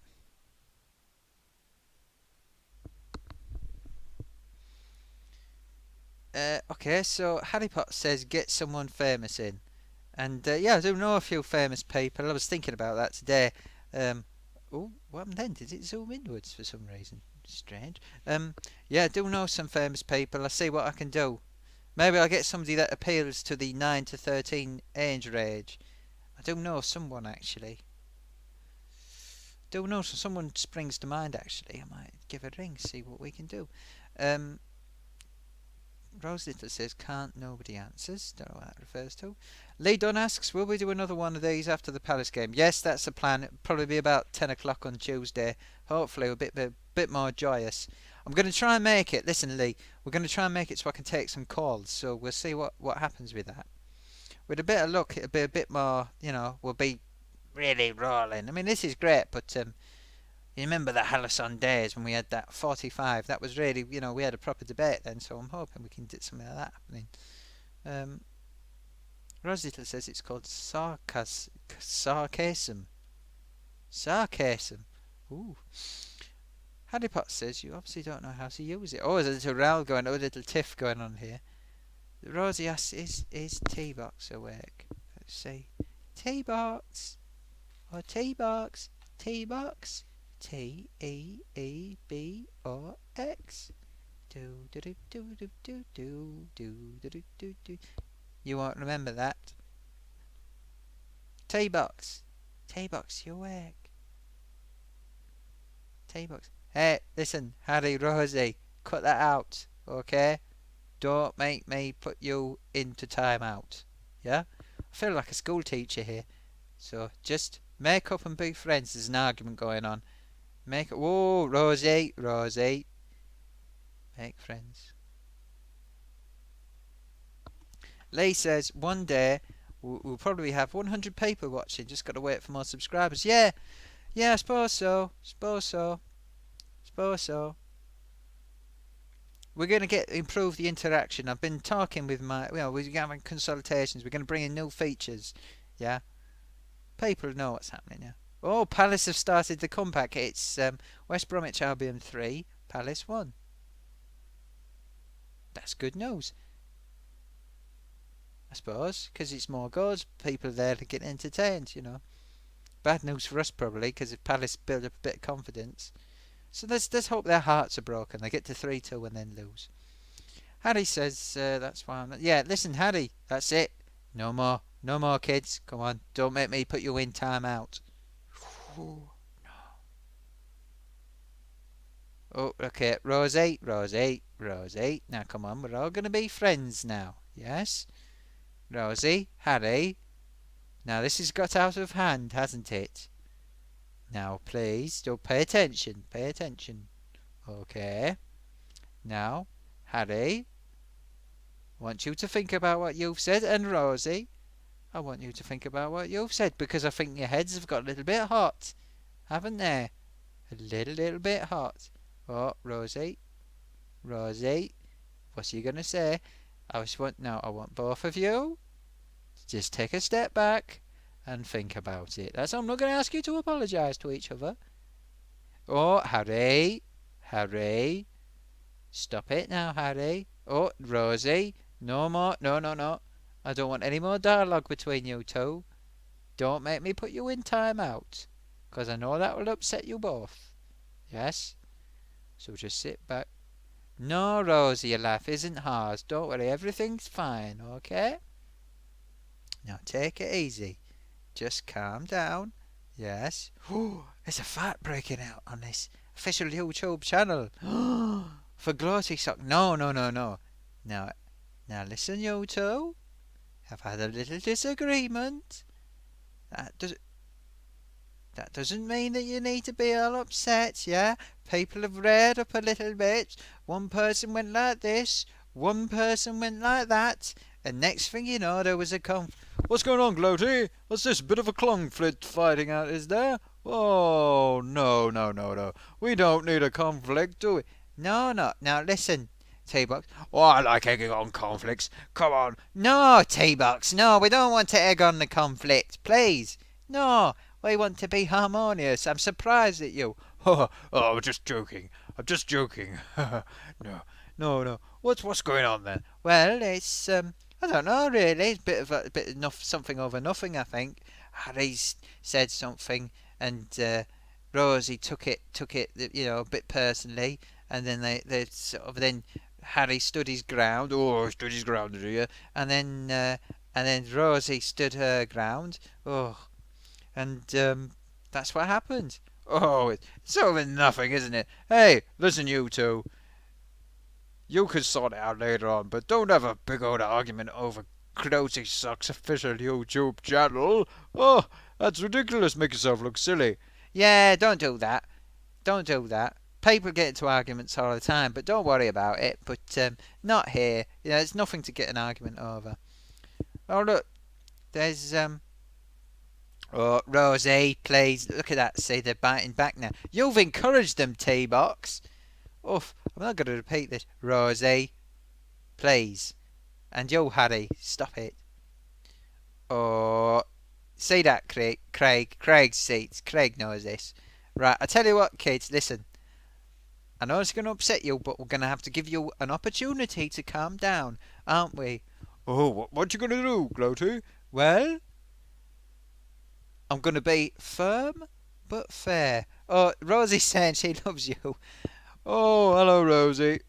Okay, so Harry Potter says get someone famous in. And yeah, I do know a few famous people. I was thinking about that today. Oh, what happened then? Did it zoom inwards for some reason? Strange. Yeah, I do know some famous people. I'll see what I can do. Maybe I'll get somebody that appeals to the 9 to 13 age range. I do know someone actually. Do know someone springs to mind actually. I might give a ring, see what we can do. Rose Little says, can't nobody answers. Don't know what that refers to. Lee Dunn asks, will we do another one of these after the Palace game? Yes, that's the plan. It'll probably be about 10 o'clock on Tuesday. Hopefully a bit more joyous. I'm going to try and make it. Listen, Lee, we're going to try and make it so I can take some calls. So we'll see what happens with that. With a bit of luck, it'll be a bit more, we'll be really rolling. I mean, this is great, but you remember the Halison days when we had that 45? That was really, we had a proper debate then, so I'm hoping we can get something like that happening. Rosita says it's called sarcasm. Sarcasm. Ooh. Harry Potter says you obviously don't know how to use it. Oh, there's a little row going, a little tiff going on here. Rosie asks, is T-Box awake? Let's see. T-Box. Or T-Box. T-Box. T-E-E-B-O-X. Do do do do do do do do do do do. You won't remember that. T-Box. T-Box, you awake? T-Box. Hey, listen, Harry, Rosie, cut that out, okay? Don't make me put you into timeout. Yeah? I feel like a school teacher here. So just make up and be friends. There's an argument going on. Whoa, Rosie. Make friends. Lee says, one day we'll probably have 100 people watching. Just got to wait for more subscribers. Yeah, I suppose so. We're going to improve the interaction. I've been talking with we're having consultations. We're going to bring in new features. Yeah. People know what's happening now. Oh, Palace have started the comeback. It's West Bromwich Albion 3, Palace 1. That's good news, I suppose, because it's more goals. People are there to get entertained, Bad news for us, probably, because if Palace build up a bit of confidence. So let's hope their hearts are broken. They get to 3-2 and then lose. Harry says, that's why Yeah, listen, Harry, that's it. No more, kids. Come on, don't make me put you in timeout. No. Oh, okay, Rosie. Now, come on, we're all going to be friends now. Yes? Rosie, Harry. Now, this has got out of hand, hasn't it? Now, please, don't pay attention. Okay. Now, Harry, I want you to think about what you've said, and Rosie, I want you to think about what you've said, because I think your heads have got a little bit hot, haven't they? A little bit hot. Oh, Rosie, what's you going to say? I want both of you to just take a step back and think about it. That's all. I'm not going to ask you to apologise to each other. Oh, Harry, stop it now, Harry. Oh, Rosie, no more, no. I don't want any more dialogue between you two. Don't make me put you in timeout, because I know that will upset you both. Yes? So just sit back. No, Rosie, your laugh isn't hard. Don't worry, everything's fine, okay? Now take it easy. Just calm down. Yes. There's a fight breaking out on this official YouTube channel. For Gloatysock. No. Now listen, you two. I've had a little disagreement. That doesn't mean that you need to be all upset, yeah? People have reared up a little bit. One person went like this, one person went like that, and next thing you know, there was a What's going on, Gloaty? What's this bit of a conflict fighting out, is there? Oh, no. We don't need a conflict, do we? No. Now listen, T-Box. Oh, I like egging on conflicts. Come on. No, T-Box. No, we don't want to egg on the conflict. Please. No. We want to be harmonious. I'm surprised at you. Oh, I'm just joking. No. What's going on then? Well, it's I don't know really. It's a bit enough something over nothing. I think Harry's said something, and Rosie took it a bit personally, and then they sort of then Harry stood his ground. Oh, stood his ground, did you? And then Rosie stood her ground. Oh. And that's what happened. Oh, it's over nothing, isn't it? Hey, listen, you two. You can sort it out later on, but don't have a big old argument over Gloatysock's official YouTube channel. Oh, that's ridiculous. Make yourself look silly. Yeah, don't do that. Don't do that. People get into arguments all the time, but don't worry about it. But not here. It's nothing to get an argument over. Oh look, there's Oh, Rosie, please look at that. See, they're biting back now. You've encouraged them, T-Box. Oof, I'm not going to repeat this. Rosie, please. And you, Harry, stop it. Oh, see that, Craig? Craig seats. Craig knows this. Right, I tell you what, kids, listen. I know it's going to upset you, but we're going to have to give you an opportunity to calm down, aren't we? Oh, what you going to do, Gloaty? Well, I'm going to be firm but fair. Oh, Rosie's saying she loves you. Oh, hello, Rosie.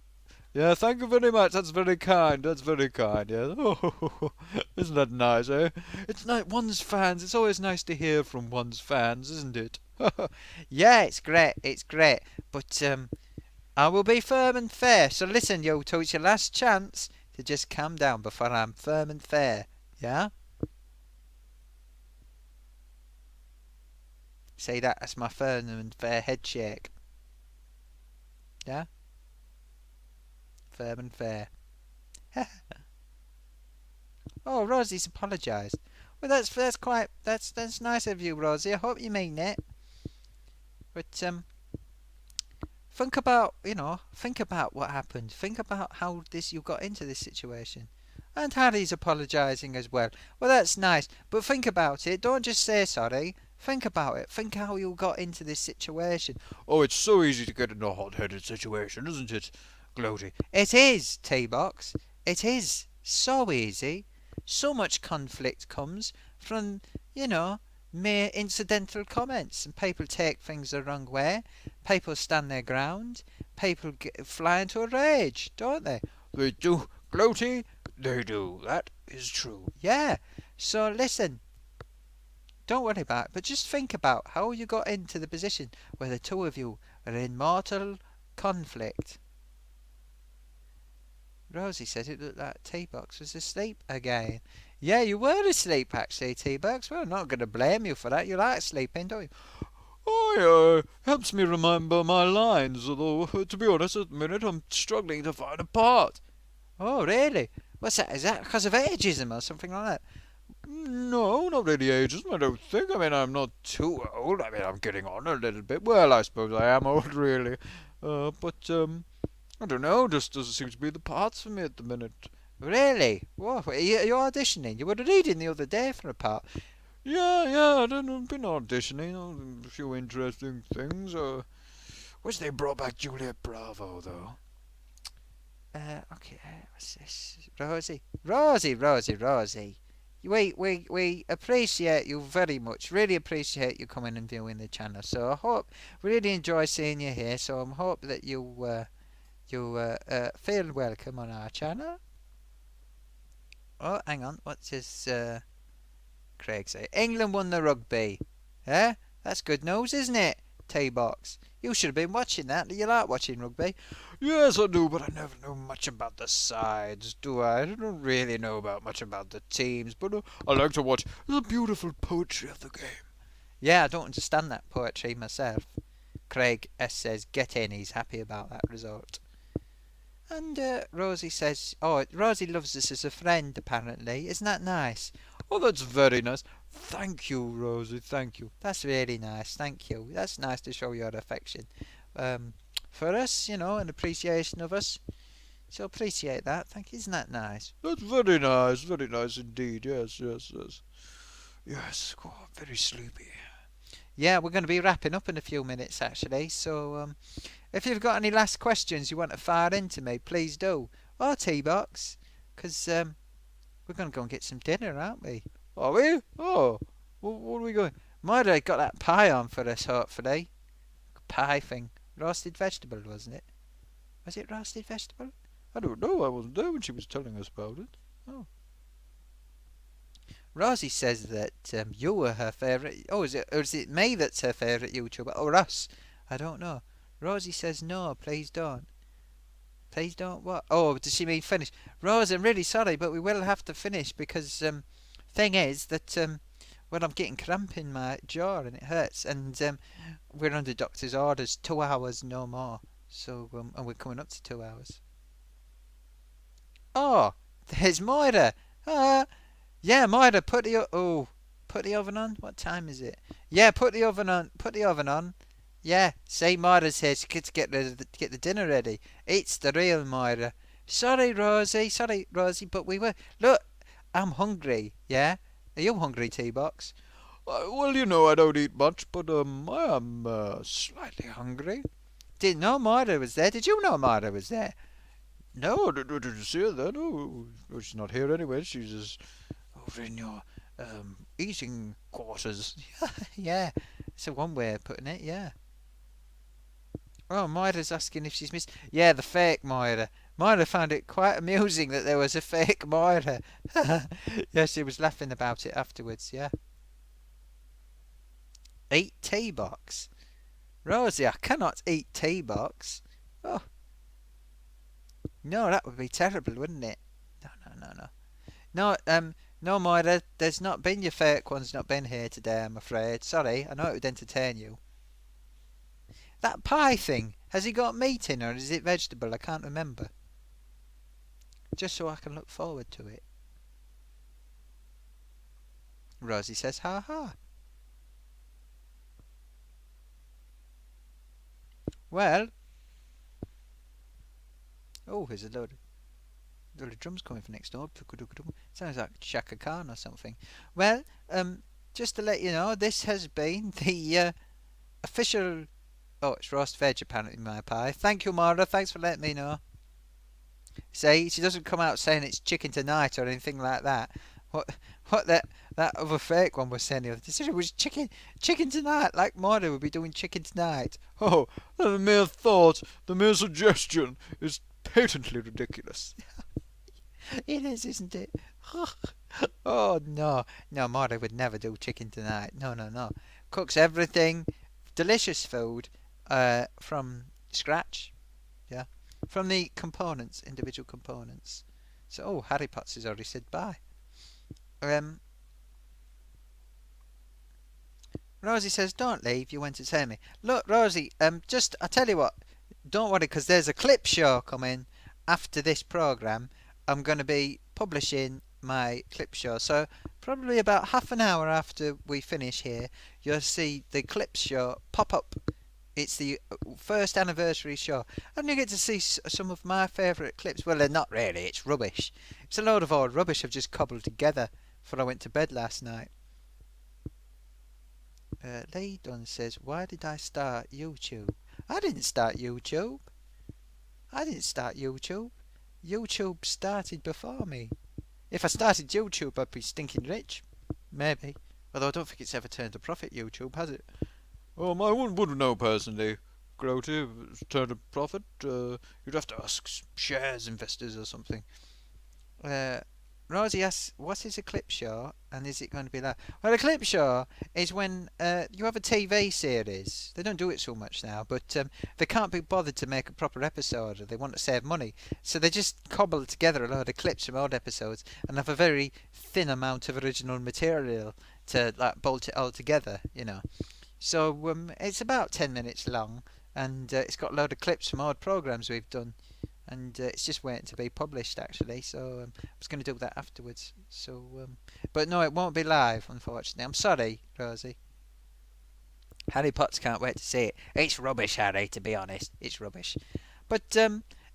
Yeah, thank you very much. That's very kind. That's very kind. Yeah. Oh, isn't that nice, eh? It's nice. One's fans. It's always nice to hear from one's fans, isn't it? Yeah, it's great. It's great. But I will be firm and fair. So listen, you two, it's your last chance to just calm down before I'm firm and fair. Yeah. See that? That's my firm and fair head shake. Yeah. Firm and fair. Oh, Rosie's apologised. Well, that's nice of you, Rosie. I hope you mean it. But think about what happened. Think about how you got into this situation. And Harry's apologising as well. Well, that's nice. But think about it. Don't just say sorry. Think about it. Think how you got into this situation. Oh, it's so easy to get in a hot-headed situation, isn't it, Gloaty? It is, T-Box. It is so easy. So much conflict comes from, mere incidental comments, and people take things the wrong way. People stand their ground. People fly into a rage, don't they? They do, Gloaty. They do. That is true. Yeah. So listen. Don't worry about it, but just think about how you got into the position where the two of you are in mortal conflict. Rosie said it looked like T-Box was asleep again. Yeah, you were asleep actually, T-Box. Well, I'm not going to blame you for that. You like sleeping, don't you? Oh, yeah, helps me remember my lines, although, to be honest, at the minute I'm struggling to find a part. Oh, really? What's that? Is that because of ageism or something like that? No, not really ageism, I don't think. I mean, I'm not too old. I mean, I'm getting on a little bit. Well, I suppose I am old, really. But, I don't know, just doesn't seem to be the parts for me at the minute. Really? What? You're auditioning? You were reading the other day for a part. Yeah, I've been auditioning. A few interesting things. Wish they brought back Juliet Bravo, though. Okay, what's this? Rosie. We appreciate you very much. Really appreciate you coming and viewing the channel. So I hope, really enjoy seeing you here. So I hope that you feel welcome on our channel. Oh, hang on. What's this? Craig say? England won the rugby. Eh? That's good news, isn't it? T-Box. You should have been watching that. Do you like watching rugby? Yes, I do, but I never know much about the sides, do I? I don't really know much about the teams, but I like to watch the beautiful poetry of the game. Yeah, I don't understand that poetry myself. Craig S says, get in. He's happy about that result. And Rosie says, oh, Rosie loves us as a friend, apparently. Isn't that nice? Oh, that's very nice. Thank you, Rosie, thank you. That's really nice, thank you. That's nice to show your affection. For us, an appreciation of us. So appreciate that, thank you. Isn't that nice? That's very nice indeed, yes. Yes, oh, very sleepy. Yeah, we're going to be wrapping up in a few minutes, actually, so if you've got any last questions you want to fire into me, please do. Or T-Box, because we're going to go and get some dinner, aren't we? Are we? Oh, what are we going? Murder got that pie on for us, hopefully. Pie thing. Roasted vegetable, wasn't it? Was it roasted vegetable? I don't know. I wasn't there when she was telling us about it. Oh. Rosie says that you were her favourite. Oh, is it me that's her favourite YouTuber? Or us? I don't know. Rosie says no, please don't. Please don't what? Oh, does she mean finish? Rose, I'm really sorry, but we will have to finish because thing is that well, I'm getting cramp in my jaw and it hurts, and we're under doctor's orders, 2 hours no more. So and we're coming up to 2 hours. Oh, there's Moira. Yeah, Moira, put the oven on. What time is it? Yeah, put the oven on. Put the oven on. Yeah, say Moira's here. She to get the dinner ready. It's the real Moira. Sorry, Rosie, but we were. Look, I'm hungry. Yeah, are you hungry, T-Box? Well, I don't eat much, but I am slightly hungry. Didn't know Moira was there. Did you know Moira was there? No, did you see her then? No, she's not here anyway. She's just over in your eating quarters. Yeah, it's a one way of putting it. Yeah. Oh, Moira's asking if she's missed. Yeah, the fake Moira. Moira found it quite amusing that there was a fake Moira. Yeah, she was laughing about it afterwards. Yeah. Eat tea box. Rosie, I cannot eat tea box. Oh no, that would be terrible, wouldn't it? No, no, no, no. No, no, Moira, there's not been your fake one's not been here today, I'm afraid. Sorry, I know it would entertain you. That pie thing, has he got meat in or is it vegetable? I can't remember. Just so I can look forward to it. Rosie says, ha ha. Well, oh, there's a load of drums coming from next door. Sounds like Shaka Khan or something. Well, just to let you know, this has been the official. Oh, it's roast veg apparently in my pie. Thank you, Mara. Thanks for letting me know. See, she doesn't come out saying it's chicken tonight or anything like that. What that other fake one was saying the other day. It was chicken tonight, like Mara would be doing chicken tonight. Oh, the mere thought, the mere suggestion is patently ridiculous. It is, isn't it? Oh no, no, Mara would never do chicken tonight. No, no, no. Cooks everything, delicious food, from scratch. Yeah, from the components, individual components. So, oh, Harry Potts has already said bye. Um, Rosie says, "Don't leave. You entertain me." Look, Rosie. Just I tell you what. Don't worry, because there's a clip show coming after this program. I'm going to be publishing my clip show. So probably about half an hour after we finish here, you'll see the clip show pop up. It's the first anniversary show, and you get to see some of my favourite clips. Well, they're not really. It's rubbish. It's a load of old rubbish I've just cobbled together before I went to bed last night. Lee Dunn says, "Why did I start YouTube?" I didn't start YouTube. I didn't start YouTube. YouTube started before me. If I started YouTube, I'd be stinking rich. Maybe. Although I don't think it's ever turned a profit, YouTube, has it? I wouldn't know personally. Gloaty, turned a profit. You'd have to ask shares investors or something. Rosie asks, what is a clip show and is it going to be live? Well, a clip show is when you have a TV series. They don't do it so much now, but they can't be bothered to make a proper episode or they want to save money. So they just cobble together a load of clips from old episodes and have a very thin amount of original material to like bolt it all together, you know. So it's about 10 minutes long and it's got a load of clips from old programs we've done. And it's just waiting to be published actually, so I was going to do that afterwards. So, but no, it won't be live, unfortunately. I'm sorry, Rosie. Harry Potts can't wait to see it. It's rubbish, Harry. To be honest, it's rubbish. But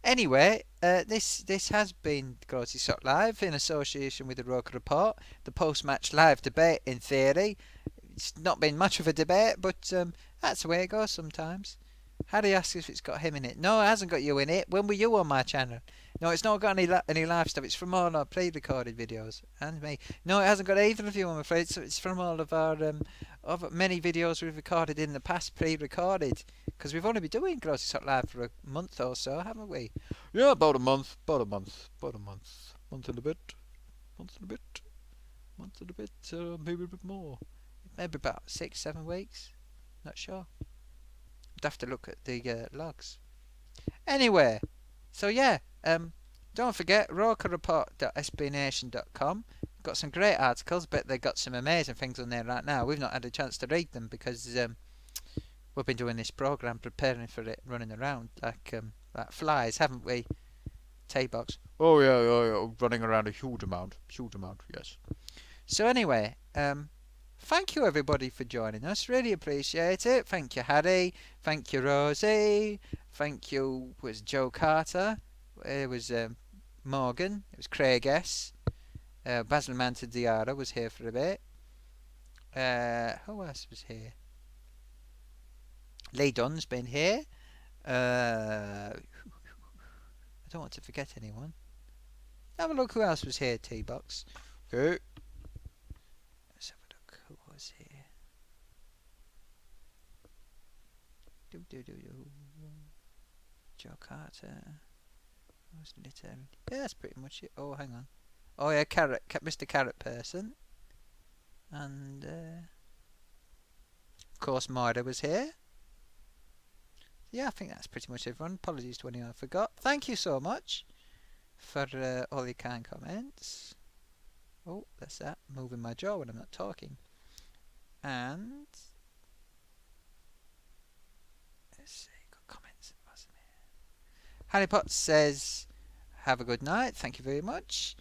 anyway, this has been Gloatysock Live in association with the Roker Report, the post-match live debate. In theory, it's not been much of a debate, but that's the way it goes sometimes. Harry asks if it's got him in it. No, it hasn't got you in it. When were you on my channel? No, it's not got any live stuff. It's from all our pre-recorded videos and me. No, it hasn't got either of you, I'm afraid. So it's from all of our many videos we've recorded in the past, pre-recorded. Because we've only been doing Gloatysock Live for a month or so, haven't we? Yeah, about a month. Month and a bit. Maybe a bit more. Maybe about 6-7 weeks. Not sure. I'd have to look at the logs. Anyway, So yeah, don't forget rokerreport.sbnation.com. Got some great articles, but they got some amazing things on there right now. We've not had a chance to read them because we've been doing this program, preparing for it, running around like flies, haven't we? T-box. Oh yeah, running around a huge amount, yes. So anyway, thank you everybody for joining us. Really appreciate it. Thank you, Harry. Thank you, Rosie. Thank you. Was Joe Carter? It was Morgan. It was Craig S. Basil Manta Diarra was here for a bit. Who else was here? Lee Dunn's been here. I don't want to forget anyone. Have a look who else was here, T-Box. Okay. Let's have a look who was here. Joe Carter. Wasn't it? Yeah, that's pretty much it. Oh, hang on. Oh yeah, Mr. Carrot Person. And of course Moira was here. Yeah, I think that's pretty much everyone. Apologies to anyone I forgot. Thank you so much for all your kind comments. Oh, that's that. Moving my jaw when I'm not talking. And let's see, got comments. Harry Potter says, "Have a good night. Thank you very much."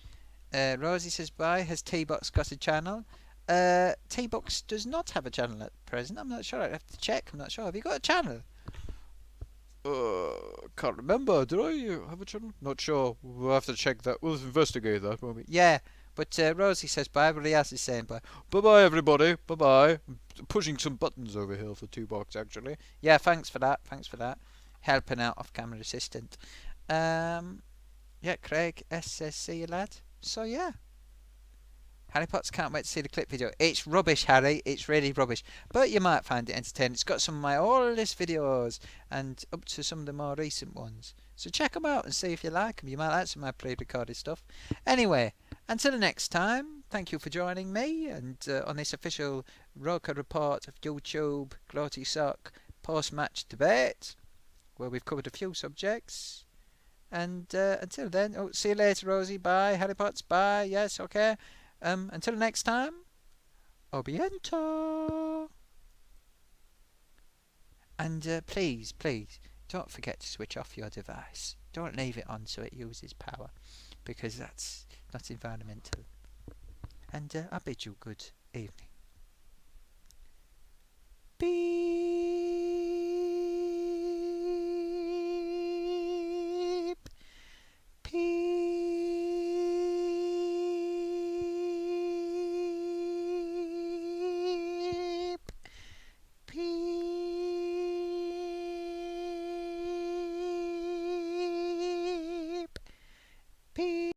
Rosie says, "Bye. Has T-Box got a channel?" T-Box does not have a channel at present. I'm not sure. I'd have to check. I'm not sure. Have you got a channel? Can't remember. Did I have a channel? Not sure. We'll have to check that. We'll investigate that, won't we? Yeah, but Rosie says bye. Everybody else is saying bye. Bye-bye, everybody. Bye-bye. I'm pushing some buttons over here for T-Box, actually. Yeah, thanks for that. Thanks for that. Helping out off-camera assistant. Yeah, Craig S says, "See you, lad." So, yeah. Harry Potts can't wait to see the clip video. It's rubbish, Harry. It's really rubbish. But you might find it entertaining. It's got some of my oldest videos and up to some of the more recent ones. So check them out and see if you like them. You might like some of my pre-recorded stuff. Anyway, until next time, thank you for joining me and on this official Roker report of YouTube Gloatysock post-match debate, where we've covered a few subjects. And until then, see you later, Rosie. Bye. Harry Potts. Bye. Yes, okay. Until next time, Obiento. And please, don't forget to switch off your device. Don't leave it on so it uses power, because that's not environmental. And I bid you good evening. Beep.